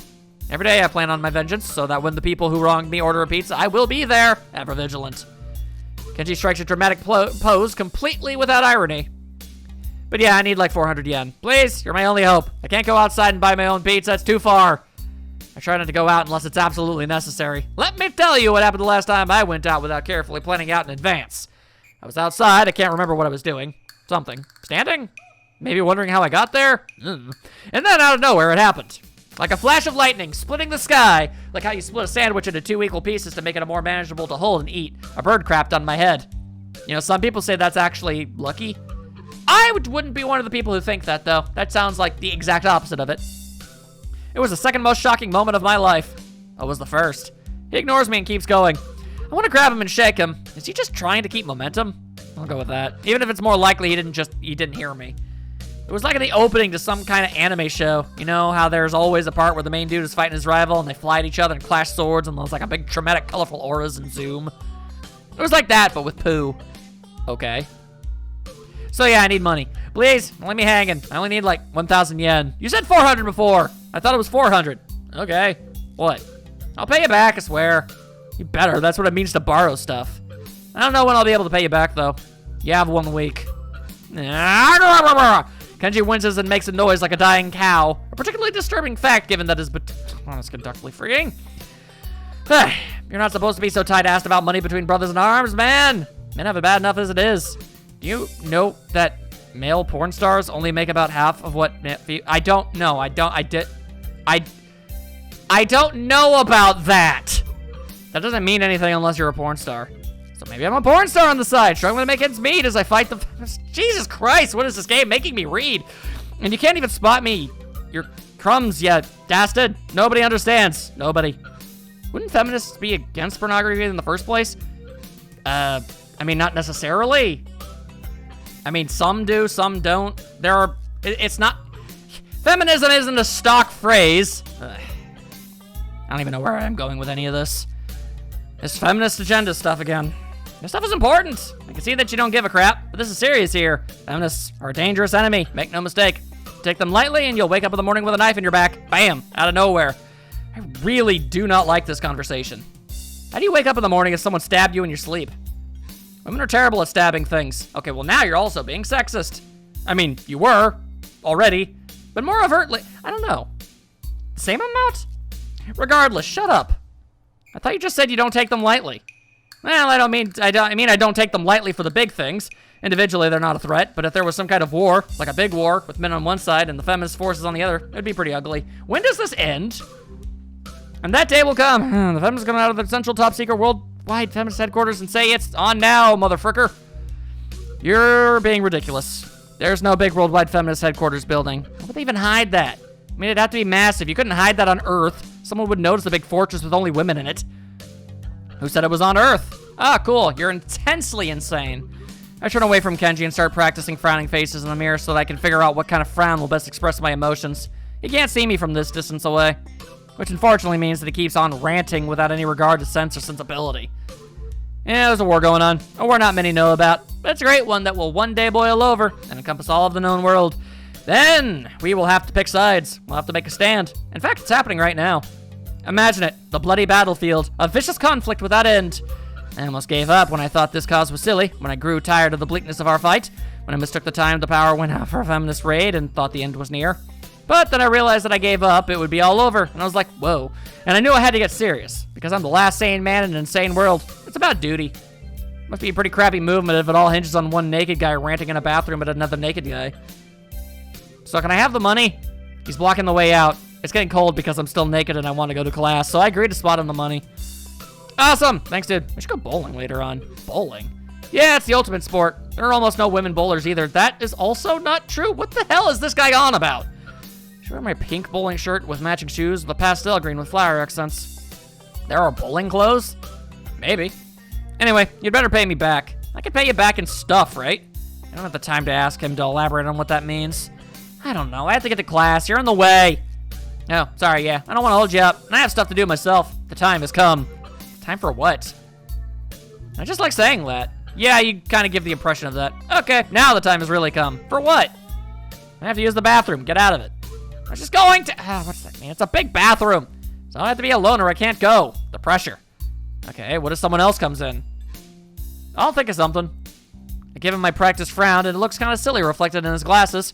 Every day I plan on my vengeance, so that when the people who wronged me order a pizza, I will be there, ever vigilant. Kenji strikes a dramatic pose completely without irony. But yeah, I need like 400 yen. Please, you're my only hope. I can't go outside and buy my own pizza, it's too far. I try not to go out unless it's absolutely necessary. Let me tell you what happened the last time I went out without carefully planning out in advance. I was outside, I can't remember what I was doing. Something. Standing? Maybe wondering how I got there? And then out of nowhere, it happened. Like a flash of lightning, splitting the sky, like how you split a sandwich into 2 equal pieces to make it more manageable to hold and eat. A bird crapped on my head. You know, some people say that's actually lucky. I wouldn't be one of the people who think that, though. That sounds like the exact opposite of it. It was the second most shocking moment of my life. It was the first. He ignores me and keeps going. I want to grab him and shake him. Is he just trying to keep momentum? I'll go with that. Even if it's more likely he didn't hear me. It was like in the opening to some kind of anime show. You know how there's always a part where the main dude is fighting his rival and they fly at each other and clash swords and there's like a big traumatic colorful auras and zoom. It was like that, but with poo. Okay. So yeah, I need money. Please, don't leave me hanging. I only need like 1,000 yen. You said 400 before. I thought it was 400. Okay. What? I'll pay you back, I swear. You better. That's what it means to borrow stuff. I don't know when I'll be able to pay you back, though. You have 1 week. Kenji winces and makes a noise like a dying cow. A particularly disturbing fact, given that his baton is conductively freeing. You're not supposed to be so tight-assed about money between brothers in arms, man. Men have it bad enough as it is. Do you know that Male porn stars only make about half of what... I don't know. I don't know about that. That doesn't mean anything unless you're a porn star. So maybe I'm a porn star on the side, struggling to make ends meet as I fight the... Jesus Christ, what is this game making me read? And you can't even spot me. Your crumbs, you dastard. Nobody understands. Nobody. Wouldn't feminists be against pornography in the first place? I mean, not necessarily. I mean, some do, some don't. It's not... Feminism isn't a stock phrase. I don't even know where I'm going with any of this. It's feminist agenda stuff again. This stuff is important. I can see that you don't give a crap, but this is serious here. Feminists are a dangerous enemy. Make no mistake. Take them lightly and you'll wake up in the morning with a knife in your back. Bam, out of nowhere. I really do not like this conversation. How do you wake up in the morning if someone stabbed you in your sleep? Women are terrible at stabbing things. Okay, well now you're also being sexist. I mean, you were already, but more overtly, I don't know. Same amount? Regardless, shut up. I thought you just said you don't take them lightly. Well, I mean I don't take them lightly for the big things. Individually, they're not a threat, but if there was some kind of war, like a big war with men on one side and the feminist forces on the other, it'd be pretty ugly. When does this end? And that day will come. The feminists come out of their central top secret worldwide feminist headquarters and say it's on now, motherfricker. You're being ridiculous. There's no big worldwide feminist headquarters building. How would they even hide that? I mean, it'd have to be massive. You couldn't hide that on Earth. Someone would notice the big fortress with only women in it. Who said it was on Earth? Ah, cool. You're intensely insane. I turn away from Kenji and start practicing frowning faces in the mirror so that I can figure out what kind of frown will best express my emotions. He can't see me from this distance away, which unfortunately means that he keeps on ranting without any regard to sense or sensibility. Yeah, there's a war going on, a war not many know about, but it's a great one that will one day boil over and encompass all of the known world. Then we will have to pick sides. We'll have to make a stand. In fact, it's happening right now. Imagine it, the bloody battlefield, a vicious conflict without end. I almost gave up when I thought this cause was silly, when I grew tired of the bleakness of our fight, when I mistook the time the power went out for a feminist raid and thought the end was near. But then I realized that I gave up, it would be all over, and I was like, whoa. And I knew I had to get serious, because I'm the last sane man in an insane world. It's about duty. Must be a pretty crappy movement if it all hinges on one naked guy ranting in a bathroom at another naked guy. So can I have the money? He's blocking the way out. It's getting cold because I'm still naked and I want to go to class, so I agreed to spot him the money. Awesome! Thanks, dude. We should go bowling later on. Bowling? Yeah, it's the ultimate sport. There are almost no women bowlers either. That is also not true. What the hell is this guy on about? Should I wear my pink bowling shirt with matching shoes with a pastel green with flower accents? There are bowling clothes? Maybe. Anyway, you'd better pay me back. I can pay you back in stuff, right? I don't have the time to ask him to elaborate on what that means. I don't know. I have to get to class. You're in the way. Oh, sorry, yeah. I don't want to hold you up. I have stuff to do myself. The time has come. Time for what? I just like saying that. Yeah, you kind of give the impression of that. Okay, now the time has really come. For what? I have to use the bathroom. Get out of it. I was just going to... what's that mean? It's a big bathroom. So I have to be alone or I can't go. The pressure. Okay, what if someone else comes in? I'll think of something. I give him my practice frown and it looks kind of silly reflected in his glasses.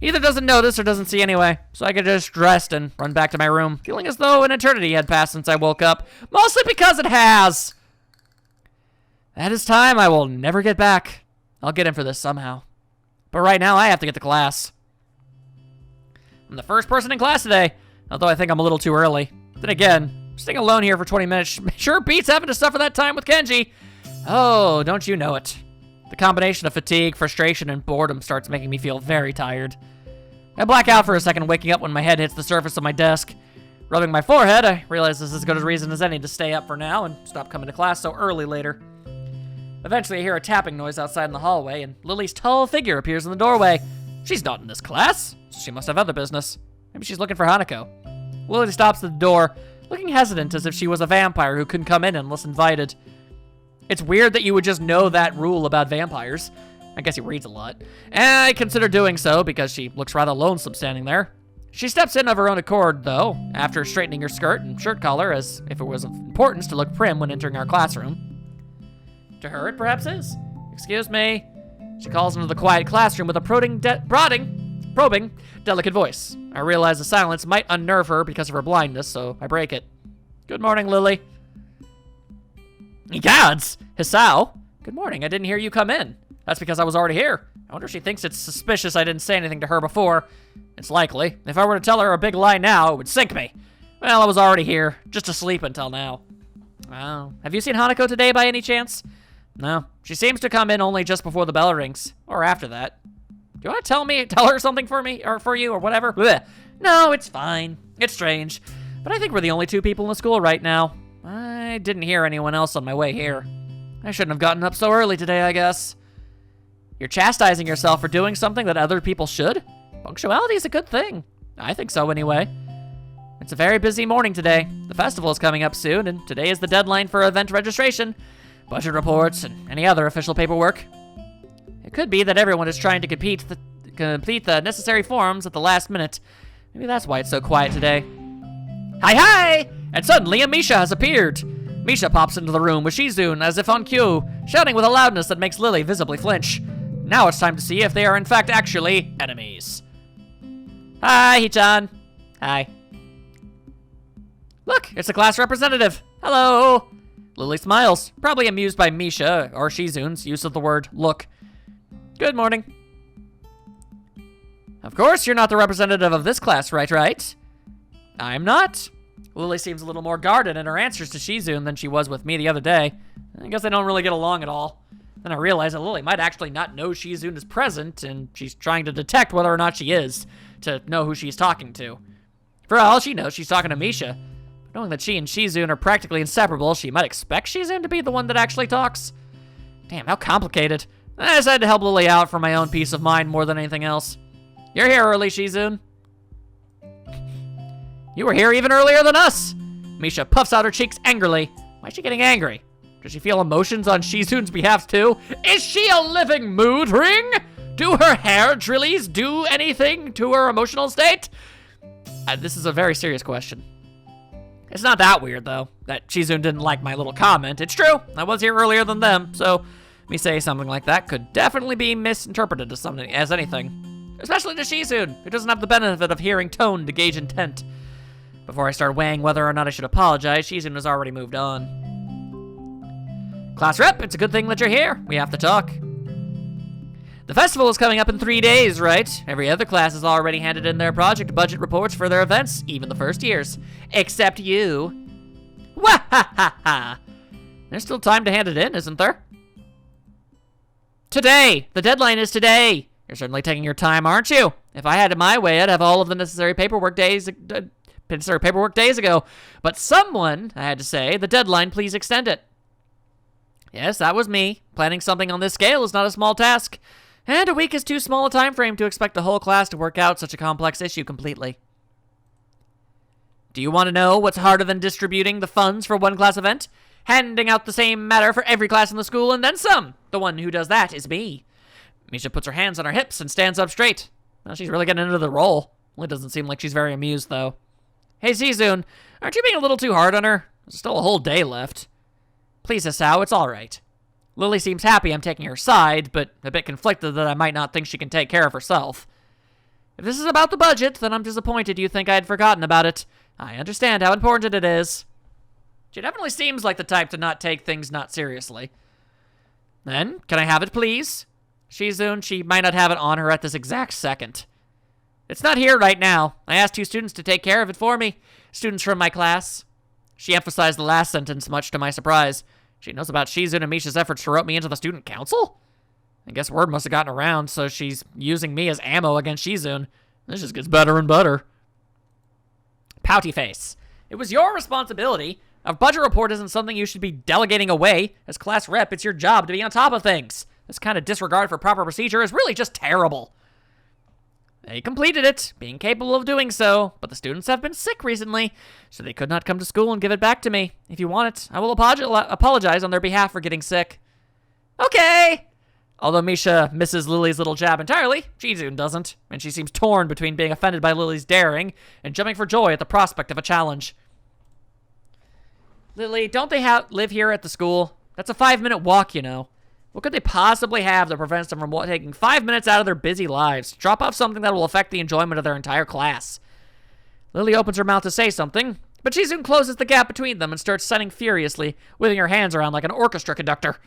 He either doesn't notice or doesn't see anyway, so I get just dressed and run back to my room, feeling as though an eternity had passed since I woke up, mostly because it has. That is time I will never get back. I'll get in for this somehow. But right now, I have to get to class. I'm the first person in class today, although I think I'm a little too early. Then again, staying alone here for 20 minutes sure beats having to suffer that time with Kenji. Oh, don't you know it. The combination of fatigue, frustration, and boredom starts making me feel very tired. I black out for a second, waking up when my head hits the surface of my desk. Rubbing my forehead, I realize this is as good a reason as any to stay up for now and stop coming to class so early later. Eventually, I hear a tapping noise outside in the hallway, and Lily's tall figure appears in the doorway. She's not in this class, so she must have other business. Maybe she's looking for Hanako. Lily stops at the door, looking hesitant as if she was a vampire who couldn't come in unless invited. It's weird that you would just know that rule about vampires. I guess he reads a lot. And I consider doing so because she looks rather lonesome standing there. She steps in of her own accord, though, after straightening her skirt and shirt collar as if it was of importance to look prim when entering our classroom. To her, it perhaps is. Excuse me. She calls into the quiet classroom with a probing, delicate voice. I realize the silence might unnerve her because of her blindness, so I break it. Good morning, Lily. Gods! Hisao! Good morning, I didn't hear you come in. That's because I was already here. I wonder if she thinks it's suspicious I didn't say anything to her before. It's likely. If I were to tell her a big lie now, it would sink me. Well, I was already here, just asleep until now. Oh, have you seen Hanako today by any chance? No, she seems to come in only just before the bell rings, or after that. Do you want to tell her something for me, or for you, or whatever? Blech. No, it's fine. It's strange, but I think we're the only two people in the school right now. I didn't hear anyone else on my way here. I shouldn't have gotten up so early today, I guess. You're chastising yourself for doing something that other people should? Punctuality is a good thing. I think so, anyway. It's a very busy morning today. The festival is coming up soon, and today is the deadline for event registration, budget reports, and any other official paperwork. It could be that everyone is trying to complete the necessary forms at the last minute. Maybe that's why it's so quiet today. Hi! And suddenly a Misha has appeared. Misha pops into the room with Shizune as if on cue, shouting with a loudness that makes Lily visibly flinch. Now it's time to see if they are in fact actually enemies. Hi, Hichan. Hi. Look, it's a class representative. Hello. Lily smiles, probably amused by Misha or Shizune's use of the word look. Good morning. Of course, you're not the representative of this class, right? I'm not. Lily seems a little more guarded in her answers to Shizune than she was with me the other day. I guess they don't really get along at all. Then I realize that Lily might actually not know Shizune is present, and she's trying to detect whether or not she is, to know who she's talking to. For all she knows, she's talking to Misha. But knowing that she and Shizune are practically inseparable, she might expect Shizune to be the one that actually talks. Damn, how complicated. I decided to help Lily out for my own peace of mind more than anything else. You're here early, Shizune. You were here even earlier than us! Misha puffs out her cheeks angrily. Why is she getting angry? Does she feel emotions on Shizune's behalf too? Is she a living mood ring? Do her hair drillies do anything to her emotional state? This is a very serious question. It's not that weird though, that Shizune didn't like my little comment. It's true, I was here earlier than them, so me say something like that could definitely be misinterpreted as anything. Especially to Shizune, who doesn't have the benefit of hearing tone to gauge intent. Before I start weighing whether or not I should apologize, Shizune has already moved on. Class rep, it's a good thing that you're here. We have to talk. The festival is coming up in 3 days, right? Every other class has already handed in their project budget reports for their events, even the first years. Except you. Wah-ha-ha-ha! There's still time to hand it in, isn't there? Today! The deadline is today! You're certainly taking your time, aren't you? If I had it my way, I'd have all of the necessary paperwork days ago. But someone, I had to say, the deadline, please extend it. Yes, that was me. Planning something on this scale is not a small task. And a week is too small a time frame to expect the whole class to work out such a complex issue completely. Do you want to know what's harder than distributing the funds for one class event? Handing out the same matter for every class in the school and then some. The one who does that is me. Misha puts her hands on her hips and stands up straight. Well, she's really getting into the role. It doesn't seem like she's very amused, though. Hey, Shizune, aren't you being a little too hard on her? There's still a whole day left. Please, Hisao, it's all right. Lily seems happy I'm taking her side, but a bit conflicted that I might not think she can take care of herself. If this is about the budget, then I'm disappointed you think I had forgotten about it. I understand how important it is. She definitely seems like the type to not take things not seriously. Then, can I have it, please? Shizune, she might not have it on her at this exact second. It's not here right now. I asked 2 students to take care of it for me. Students from my class. She emphasized the last sentence, much to my surprise. She knows about Shizune and Misha's efforts to rope me into the student council? I guess word must have gotten around, so she's using me as ammo against Shizune. This just gets better and better. Pouty face. It was your responsibility. A budget report isn't something you should be delegating away. As class rep, it's your job to be on top of things. This kind of disregard for proper procedure is really just terrible. They completed it, being capable of doing so, but the students have been sick recently, so they could not come to school and give it back to me. If you want it, I will apologize on their behalf for getting sick. Okay! Although Misha misses Lily's little jab entirely, Shizune doesn't, and she seems torn between being offended by Lily's daring and jumping for joy at the prospect of a challenge. Lily, don't they live here at the school? That's a 5-minute walk, you know. What could they possibly have that prevents them from taking 5 minutes out of their busy lives to drop off something that will affect the enjoyment of their entire class? Lily opens her mouth to say something, but Shizune closes the gap between them and starts signing furiously, waving her hands around like an orchestra conductor.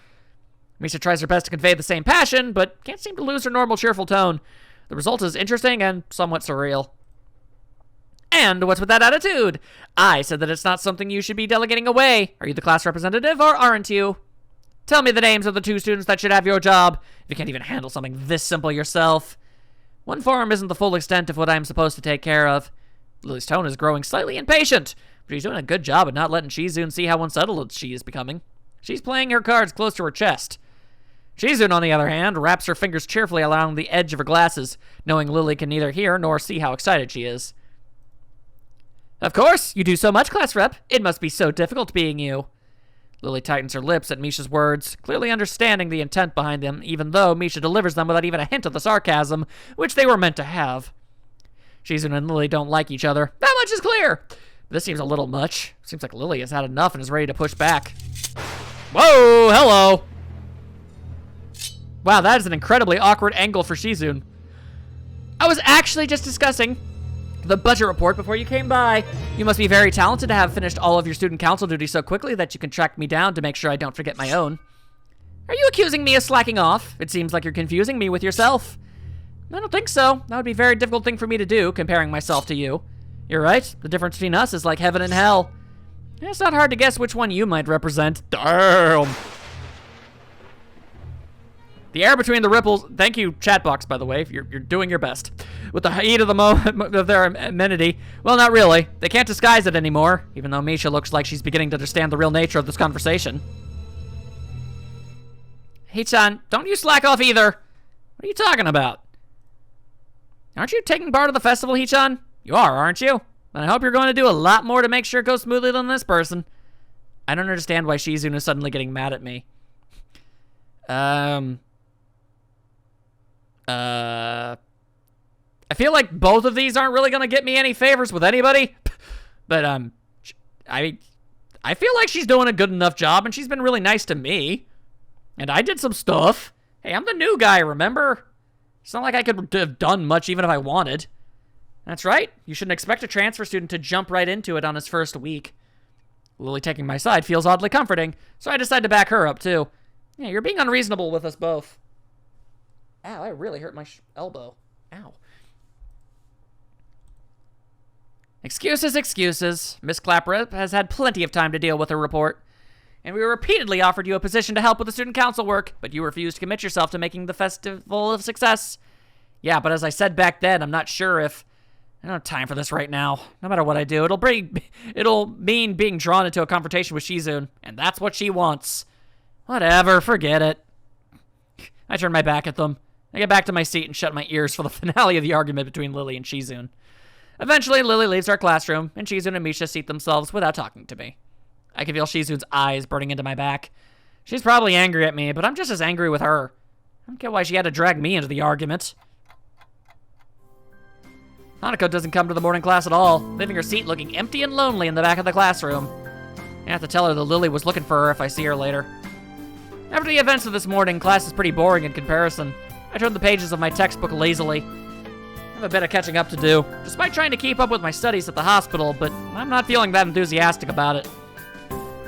Misha tries her best to convey the same passion, but can't seem to lose her normal cheerful tone. The result is interesting and somewhat surreal. And what's with that attitude? I said that it's not something you should be delegating away. Are you the class representative or aren't you? Tell me the names of the 2 students that should have your job, if you can't even handle something this simple yourself. One form isn't the full extent of what I'm supposed to take care of. Lily's tone is growing slightly impatient, but she's doing a good job at not letting Shizune see how unsettled she is becoming. She's playing her cards close to her chest. Shizune, on the other hand, wraps her fingers cheerfully along the edge of her glasses, knowing Lily can neither hear nor see how excited she is. Of course, you do so much, class rep. It must be so difficult being you. Lily tightens her lips at Misha's words, clearly understanding the intent behind them, even though Misha delivers them without even a hint of the sarcasm, which they were meant to have. Shizune and Lily don't like each other. That much is clear. But this seems a little much. Seems like Lily has had enough and is ready to push back. Whoa, hello. Wow, that is an incredibly awkward angle for Shizune. I was actually just discussing the budget report before you came by. You must be very talented to have finished all of your student council duties so quickly that you can track me down to make sure I don't forget my own. Are you accusing me of slacking off? It seems like you're confusing me with yourself. I don't think so. That would be a very difficult thing for me to do, comparing myself to you. You're right. The difference between us is like heaven and hell. It's not hard to guess which one you might represent. Damn. The air between the ripples. Thank you, chatbox, by the way. You're doing your best. With the heat of the moment of their amenity. Well, not really. They can't disguise it anymore, even though Misha looks like she's beginning to understand the real nature of this conversation. Hee-chan, don't you slack off either. What are you talking about? Aren't you taking part of the festival, Hee-chan? You are, aren't you? And I hope you're going to do a lot more to make sure it goes smoothly than this person. I don't understand why Shizune is suddenly getting mad at me. I feel like both of these aren't really going to get me any favors with anybody. But, I feel like she's doing a good enough job, and she's been really nice to me. And I did some stuff. Hey, I'm the new guy, remember? It's not like I could have done much even if I wanted. That's right. You shouldn't expect a transfer student to jump right into it on his first week. Lily taking my side feels oddly comforting, so I decide to back her up, too. Yeah, you're being unreasonable with us both. Ow, I really hurt my elbow. Ow. Excuses, excuses. Miss Clapper has had plenty of time to deal with her report. And we repeatedly offered you a position to help with the student council work, but you refused to commit yourself to making the festival a success. Yeah, but as I said back then, I'm not sure if... I don't have time for this right now. No matter what I do, it'll mean being drawn into a confrontation with Shizune, and that's what she wants. Whatever, forget it. I turn my back at them. I get back to my seat and shut my ears for the finale of the argument between Lily and Shizune. Eventually, Lily leaves our classroom, and Shizune and Misha seat themselves without talking to me. I can feel Shizune's eyes burning into my back. She's probably angry at me, but I'm just as angry with her. I don't get why she had to drag me into the argument. Hanako doesn't come to the morning class at all, leaving her seat looking empty and lonely in the back of the classroom. I have to tell her that Lily was looking for her if I see her later. After the events of this morning, class is pretty boring in comparison. I turn the pages of my textbook lazily. I have a bit of catching up to do, despite trying to keep up with my studies at the hospital, but I'm not feeling that enthusiastic about it.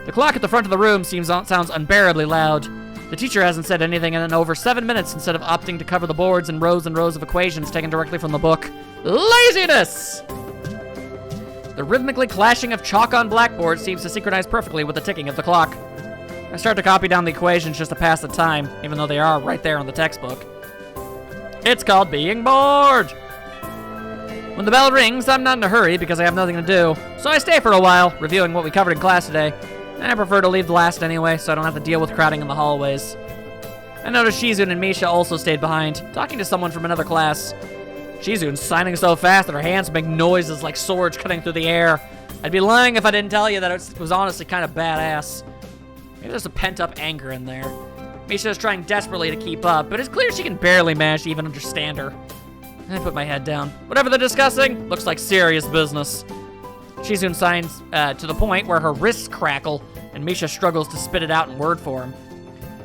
The clock at the front of the room sounds unbearably loud. The teacher hasn't said anything in over 7 minutes instead of opting to cover the boards in rows and rows of equations taken directly from the book. Laziness! The rhythmically clashing of chalk on blackboard seems to synchronize perfectly with the ticking of the clock. I start to copy down the equations just to pass the time, even though they are right there in the textbook. It's called being bored! When the bell rings, I'm not in a hurry because I have nothing to do, so I stay for a while, reviewing what we covered in class today. And I prefer to leave last anyway, so I don't have to deal with crowding in the hallways. I noticed Shizune and Misha also stayed behind, talking to someone from another class. Shizune's signing so fast that her hands make noises like swords cutting through the air. I'd be lying if I didn't tell you that it was honestly kind of badass. Maybe there's a pent-up anger in there. Misha's trying desperately to keep up, but it's clear she can barely manage to even understand her. I put my head down. Whatever they're discussing, looks like serious business. Shizune signs to the point where her wrists crackle, and Misha struggles to spit it out in word form.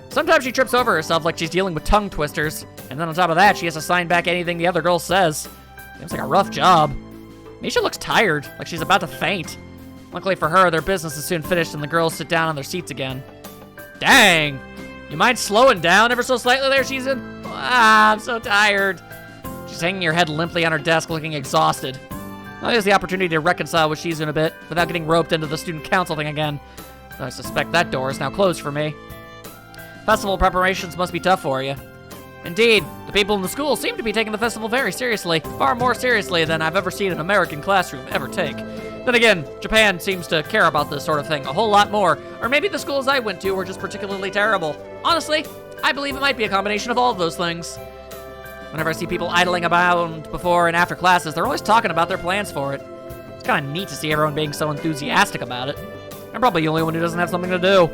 Sometimes she trips over herself like she's dealing with tongue twisters, and then on top of that, she has to sign back anything the other girl says. Seems like a rough job. Misha looks tired, like she's about to faint. Luckily for her, their business is soon finished and the girls sit down on their seats again. Dang! You mind slowing down ever so slightly there, Shizune? Ah, I'm so tired. She's hanging her head limply on her desk, looking exhausted. I'll use the opportunity to reconcile with Shizune a bit, without getting roped into the student council thing again. Though I suspect that door is now closed for me. Festival preparations must be tough for you. Indeed, the people in the school seem to be taking the festival very seriously, far more seriously than I've ever seen an American classroom ever take. Then again, Japan seems to care about this sort of thing a whole lot more, or maybe the schools I went to were just particularly terrible. Honestly, I believe it might be a combination of all of those things. Whenever I see people idling about before and after classes, they're always talking about their plans for it. It's kind of neat to see everyone being so enthusiastic about it. I'm probably the only one who doesn't have something to do.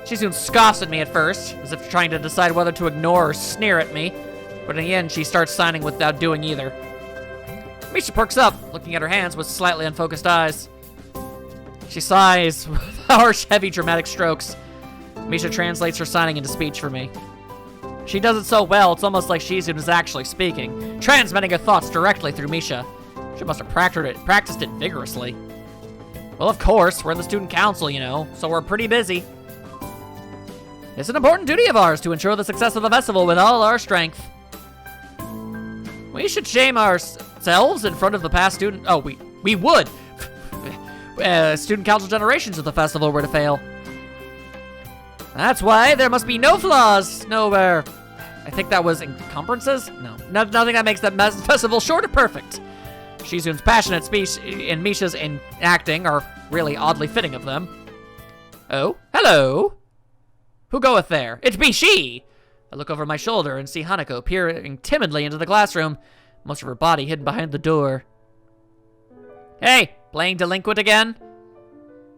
Shizune scoffs at me at first, as if trying to decide whether to ignore or sneer at me, but in the end, she starts signing without doing either. Misha perks up, looking at her hands with slightly unfocused eyes. She sighs with harsh, heavy, dramatic strokes. Misha translates her signing into speech for me. She does it so well, it's almost like Shizune is actually speaking, transmitting her thoughts directly through Misha. She must have practiced it vigorously. Well, of course, we're in the student council, you know, so we're pretty busy. It's an important duty of ours to ensure the success of the festival with all our strength. We should shame ourselves in front of the past student. Oh, we would. Student council generations if the festival were to fail. That's why there must be no flaws, nowhere. I think that was encumbrances? No, nothing that makes the festival short of perfect. Shizune's passionate speech and Misha's acting are really oddly fitting of them. Oh, hello. Who goeth there? It be she! I look over my shoulder and see Hanako peering timidly into the classroom, most of her body hidden behind the door. Hey, playing delinquent again?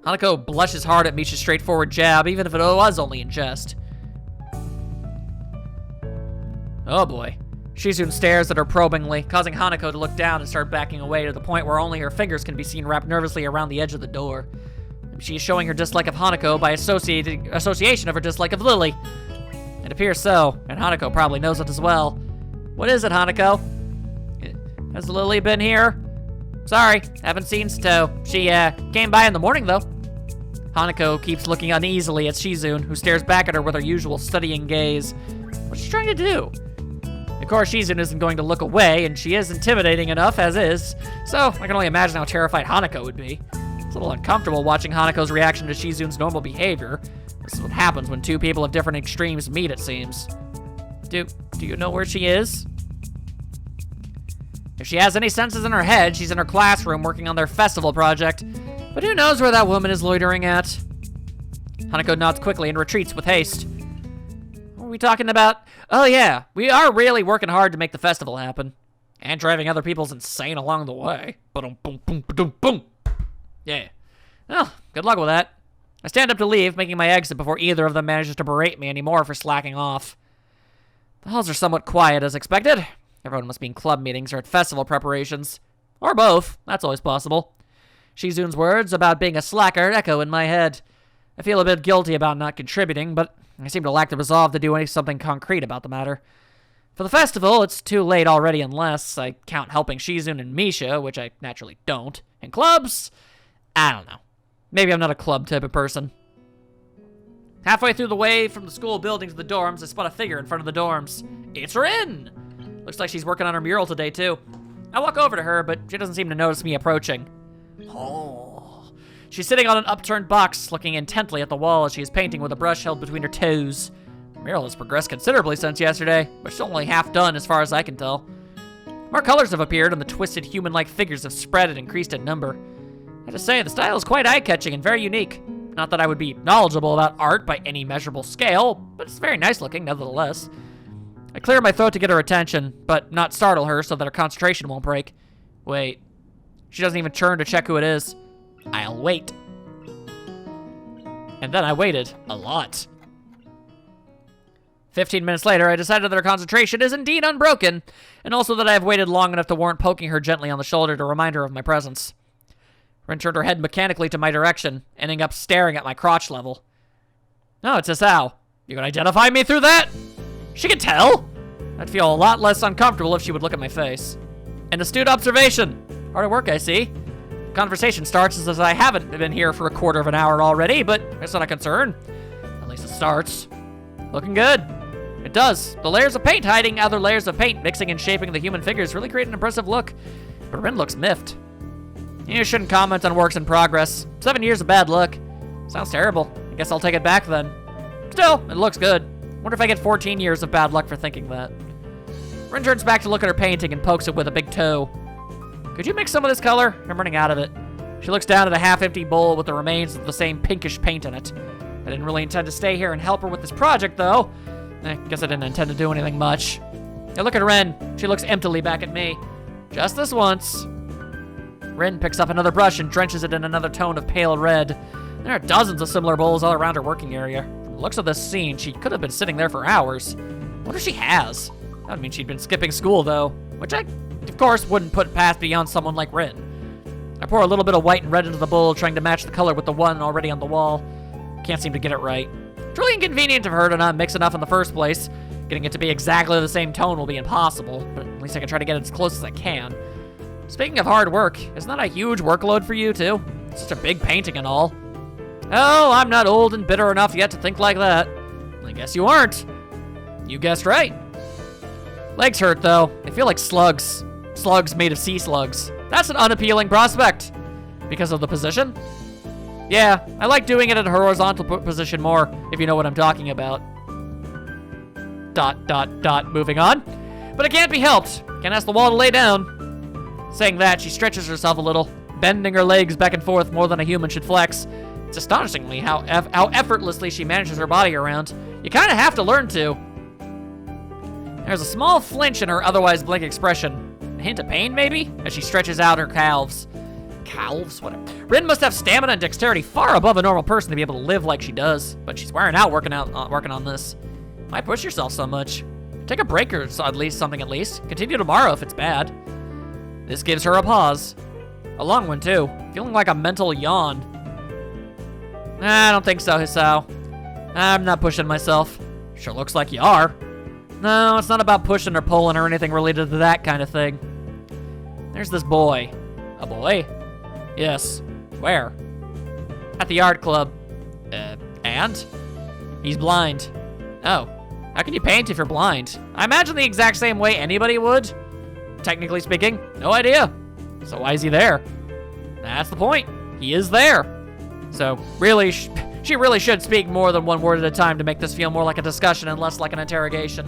Hanako blushes hard at Misha's straightforward jab, even if it was only in jest. Oh boy. Shizune stares at her probingly, causing Hanako to look down and start backing away to the point where only her fingers can be seen wrapped nervously around the edge of the door. She is showing her dislike of Hanako by association of her dislike of Lily. It appears so, and Hanako probably knows it as well. What is it, Hanako? Has Lily been here? Sorry, haven't seen Mutou. She, came by in the morning, though. Hanako keeps looking uneasily at Shizune, who stares back at her with her usual studying gaze. What's she trying to do? Of course, Shizune isn't going to look away, and she is intimidating enough as is, so I can only imagine how terrified Hanako would be. It's a little uncomfortable watching Hanako's reaction to Shizune's normal behavior. This is what happens when two people of different extremes meet, it seems. Do you know where she is? If she has any senses in her head, she's in her classroom working on their festival project. But who knows where that woman is loitering at? Hanako nods quickly and retreats with haste. What are we talking about? Oh yeah, we are really working hard to make the festival happen. And driving other people's insane along the way. Boom, boom, boom, boom, boom. Yeah. Well, good luck with that. I stand up to leave, making my exit before either of them manages to berate me anymore for slacking off. The halls are somewhat quiet as expected. Everyone must be in club meetings or at festival preparations. Or both. That's always possible. Shizune's words about being a slacker echo in my head. I feel a bit guilty about not contributing, but I seem to lack the resolve to do something concrete about the matter. For the festival, it's too late already unless I count helping Shizune and Misha, which I naturally don't. And clubs? I don't know. Maybe I'm not a club type of person. Halfway through the way from the school building to the dorms, I spot a figure in front of the dorms. It's Rin! Looks like she's working on her mural today, too. I walk over to her, but she doesn't seem to notice me approaching. Oh. She's sitting on an upturned box, looking intently at the wall as she is painting with a brush held between her toes. The mural has progressed considerably since yesterday, but she's only half done as far as I can tell. More colors have appeared, and the twisted human-like figures have spread and increased in number. I have to say, the style is quite eye-catching and very unique. Not that I would be knowledgeable about art by any measurable scale, but it's very nice looking nevertheless. I clear my throat to get her attention, but not startle her so that her concentration won't break. Wait. She doesn't even turn to check who it is. I'll wait. And then I waited. A lot. 15 minutes later, I decided that her concentration is indeed unbroken, and also that I have waited long enough to warrant poking her gently on the shoulder to remind her of my presence. Rin turned her head mechanically to my direction, ending up staring at my crotch level. Oh, it's Asao. You can identify me through that? She can tell. I'd feel a lot less uncomfortable if she would look at my face. An astute observation. Hard at work, I see. The conversation starts as I haven't been here for a quarter of an hour already, but it's not a concern. At least it starts. Looking good. It does. The layers of paint hiding other layers of paint, mixing and shaping the human figures really create an impressive look. But Rin looks miffed. You shouldn't comment on works in progress. 7 years of bad luck. Sounds terrible. I guess I'll take it back then. Still, it looks good. Wonder if I get 14 years of bad luck for thinking that. Rin turns back to look at her painting and pokes it with a big toe. Could you mix some of this color? I'm running out of it. She looks down at a half-empty bowl with the remains of the same pinkish paint in it. I didn't really intend to stay here and help her with this project, though. I guess I didn't intend to do anything much. I look at Rin. She looks emptily back at me. Just this once. Rin picks up another brush and drenches it in another tone of pale red. There are dozens of similar bowls all around her working area. From the looks of this scene, she could have been sitting there for hours. Wonder if she has. That would mean she'd been skipping school, though, which I, of course, wouldn't put past beyond someone like Rin. I pour a little bit of white and red into the bowl, trying to match the color with the one already on the wall. Can't seem to get it right. It's really inconvenient of her to not mix enough in the first place. Getting it to be exactly the same tone will be impossible, but at least I can try to get it as close as I can. Speaking of hard work, isn't that a huge workload for you, too? It's such a big painting and all. Oh, I'm not old and bitter enough yet to think like that. I guess you aren't. You guessed right. Legs hurt, though. They feel like slugs. Slugs made of sea slugs. That's an unappealing prospect. Because of the position? Yeah, I like doing it in a horizontal position more, if you know what I'm talking about. ... Moving on. But it can't be helped. Can't ask the wall to lay down. Saying that, she stretches herself a little, bending her legs back and forth more than a human should flex. It's astonishingly how effortlessly she manages her body around. You kind of have to learn to. There's a small flinch in her otherwise blank expression. A hint of pain, maybe? As she stretches out her calves. Calves? Whatever. Rin must have stamina and dexterity far above a normal person to be able to live like she does. But she's wearing out working on this. Why push yourself so much? Take a break or at least something at least. Continue tomorrow if it's bad. This gives her a pause. A long one, too. Feeling like a mental yawn. I don't think so, Hisao. I'm not pushing myself. Sure looks like you are. No, it's not about pushing or pulling or anything related to that kind of thing. There's this boy. A boy? Yes. Where? At the art club. And? He's blind. Oh. How can you paint if you're blind? I imagine the exact same way anybody would. Technically speaking, no idea. So why is he there? That's the point. He is there. So really, she really should speak more than one word at a time to make this feel more like a discussion and less like an interrogation.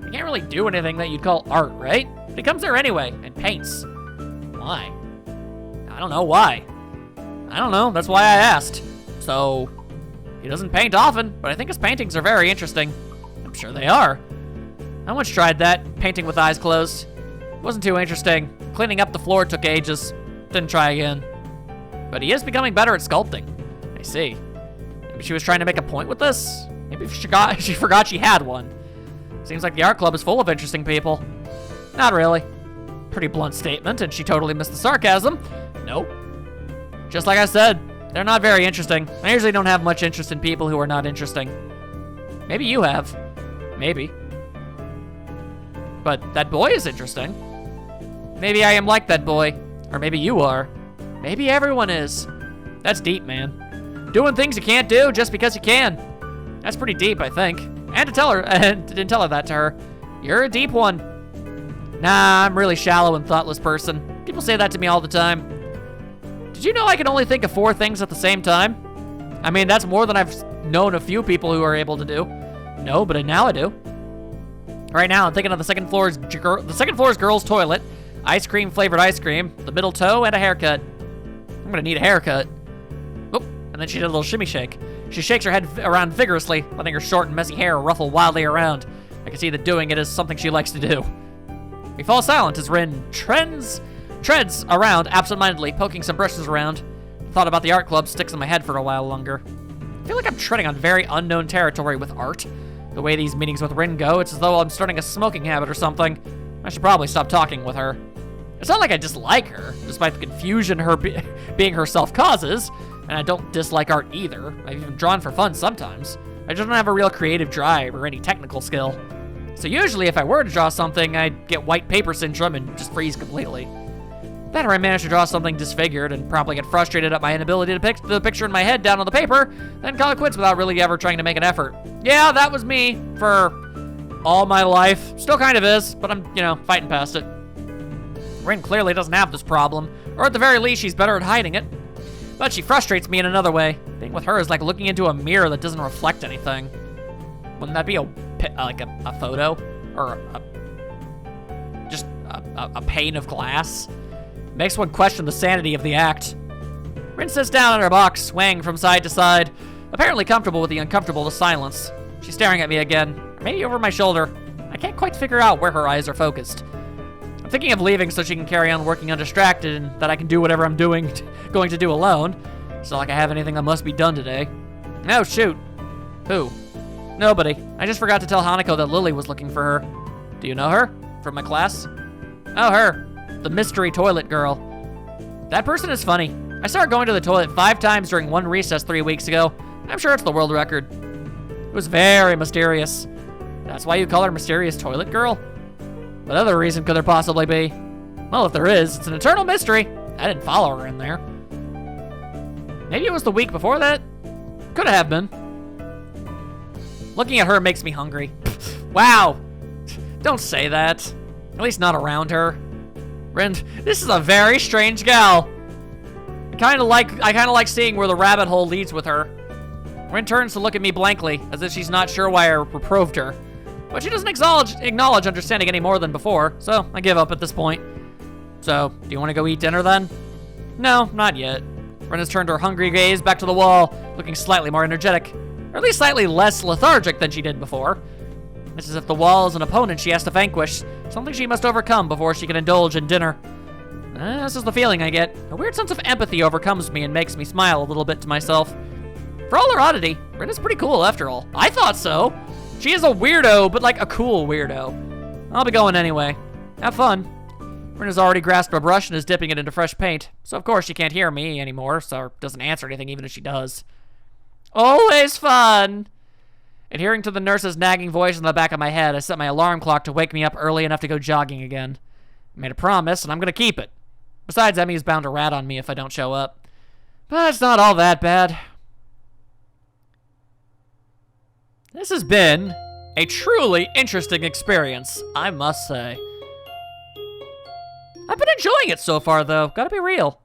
You can't really do anything that you'd call art, right? But he comes there anyway and paints. Why? I don't know why. I don't know, that's why I asked. So, he doesn't paint often, but I think his paintings are very interesting. I'm sure they are. I once tried that, painting with eyes closed. It wasn't too interesting. Cleaning up the floor took ages. Didn't try again. But he is becoming better at sculpting. I see. Maybe she was trying to make a point with this? Maybe she forgot she had one. Seems like the art club is full of interesting people. Not really. Pretty blunt statement, and she totally missed the sarcasm. Nope. Just like I said, they're not very interesting. I usually don't have much interest in people who are not interesting. Maybe you have. Maybe. But that boy is interesting. Maybe I am like that boy. Or maybe you are. Maybe everyone is. That's deep, man. Doing things you can't do just because you can. That's pretty deep, I think. And didn't tell her that to her. You're a deep one. Nah, I'm a really shallow and thoughtless person. People say that to me all the time. Did you know I can only think of 4 things at the same time? I mean, that's more than I've known a few people who are able to do. No, but now I do. Right now, I'm thinking of the second floor's girls' toilet, ice cream flavored ice cream, the middle toe, and a haircut. I'm gonna need a haircut. Oh, and then she did a little shimmy shake. She shakes her head around vigorously, letting her short and messy hair ruffle wildly around. I can see that doing it is something she likes to do. We fall silent as Rin treads around absentmindedly, poking some brushes around. The thought about the art club sticks in my head for a while longer. I feel like I'm treading on very unknown territory with art. The way these meetings with Rin go, it's as though I'm starting a smoking habit or something. I should probably stop talking with her. It's not like I dislike her, despite the confusion her being herself causes, and I don't dislike art either. I've even drawn for fun sometimes. I just don't have a real creative drive or any technical skill. So usually if I were to draw something, I'd get white paper syndrome and just freeze completely. Then I managed to draw something disfigured and probably get frustrated at my inability to pick the picture in my head down on the paper, then call it quits without really ever trying to make an effort. Yeah, that was me for all my life. Still kind of is, but I'm, fighting past it. Rin clearly doesn't have this problem, or at the very least, she's better at hiding it. But she frustrates me in another way. Being with her is like looking into a mirror that doesn't reflect anything. Wouldn't that be a photo? Or just a pane of glass? Makes one question the sanity of the act. Rin sits down in her box, swaying from side to side, apparently comfortable with the uncomfortable silence. She's staring at me again, maybe over my shoulder. I can't quite figure out where her eyes are focused. I'm thinking of leaving so she can carry on working undistracted and that I can do whatever I'm going to do alone. It's not like I have anything that must be done today. Oh, shoot. Who? Nobody. I just forgot to tell Hanako that Lily was looking for her. Do you know her? From my class? Oh, her. The mystery toilet girl. That person is funny. I saw her going to the toilet 5 times during one recess 3 weeks ago. I'm sure it's the world record. It was very mysterious. That's why you call her Mysterious Toilet Girl? What other reason could there possibly be? Well, if there is, it's an eternal mystery. I didn't follow her in there. Maybe it was the week before that? Could have been. Looking at her makes me hungry. Wow. Don't say that. At least not around her. Rin, this is a very strange gal. I kind of like seeing where the rabbit hole leads with her. Rin turns to look at me blankly, as if she's not sure why I reproved her. But she doesn't acknowledge understanding any more than before, so I give up at this point. So, do you want to go eat dinner then? No, not yet. Rin has turned her hungry gaze back to the wall, looking slightly more energetic. Or at least slightly less lethargic than she did before. It's as if the wall is an opponent she has to vanquish, something she must overcome before she can indulge in dinner. This is the feeling I get. A weird sense of empathy overcomes me and makes me smile a little bit to myself. For all her oddity, Rin is pretty cool after all. I thought so. She is a weirdo, but like a cool weirdo. I'll be going anyway. Have fun. Rin has already grasped a brush and is dipping it into fresh paint, so of course she can't hear me anymore, so doesn't answer anything even if she does. Always fun! Adhering to the nurse's nagging voice in the back of my head, I set my alarm clock to wake me up early enough to go jogging again. I made a promise, and I'm gonna keep it. Besides, Emmy's bound to rat on me if I don't show up. But it's not all that bad. This has been a truly interesting experience, I must say. I've been enjoying it so far, though. Gotta be real.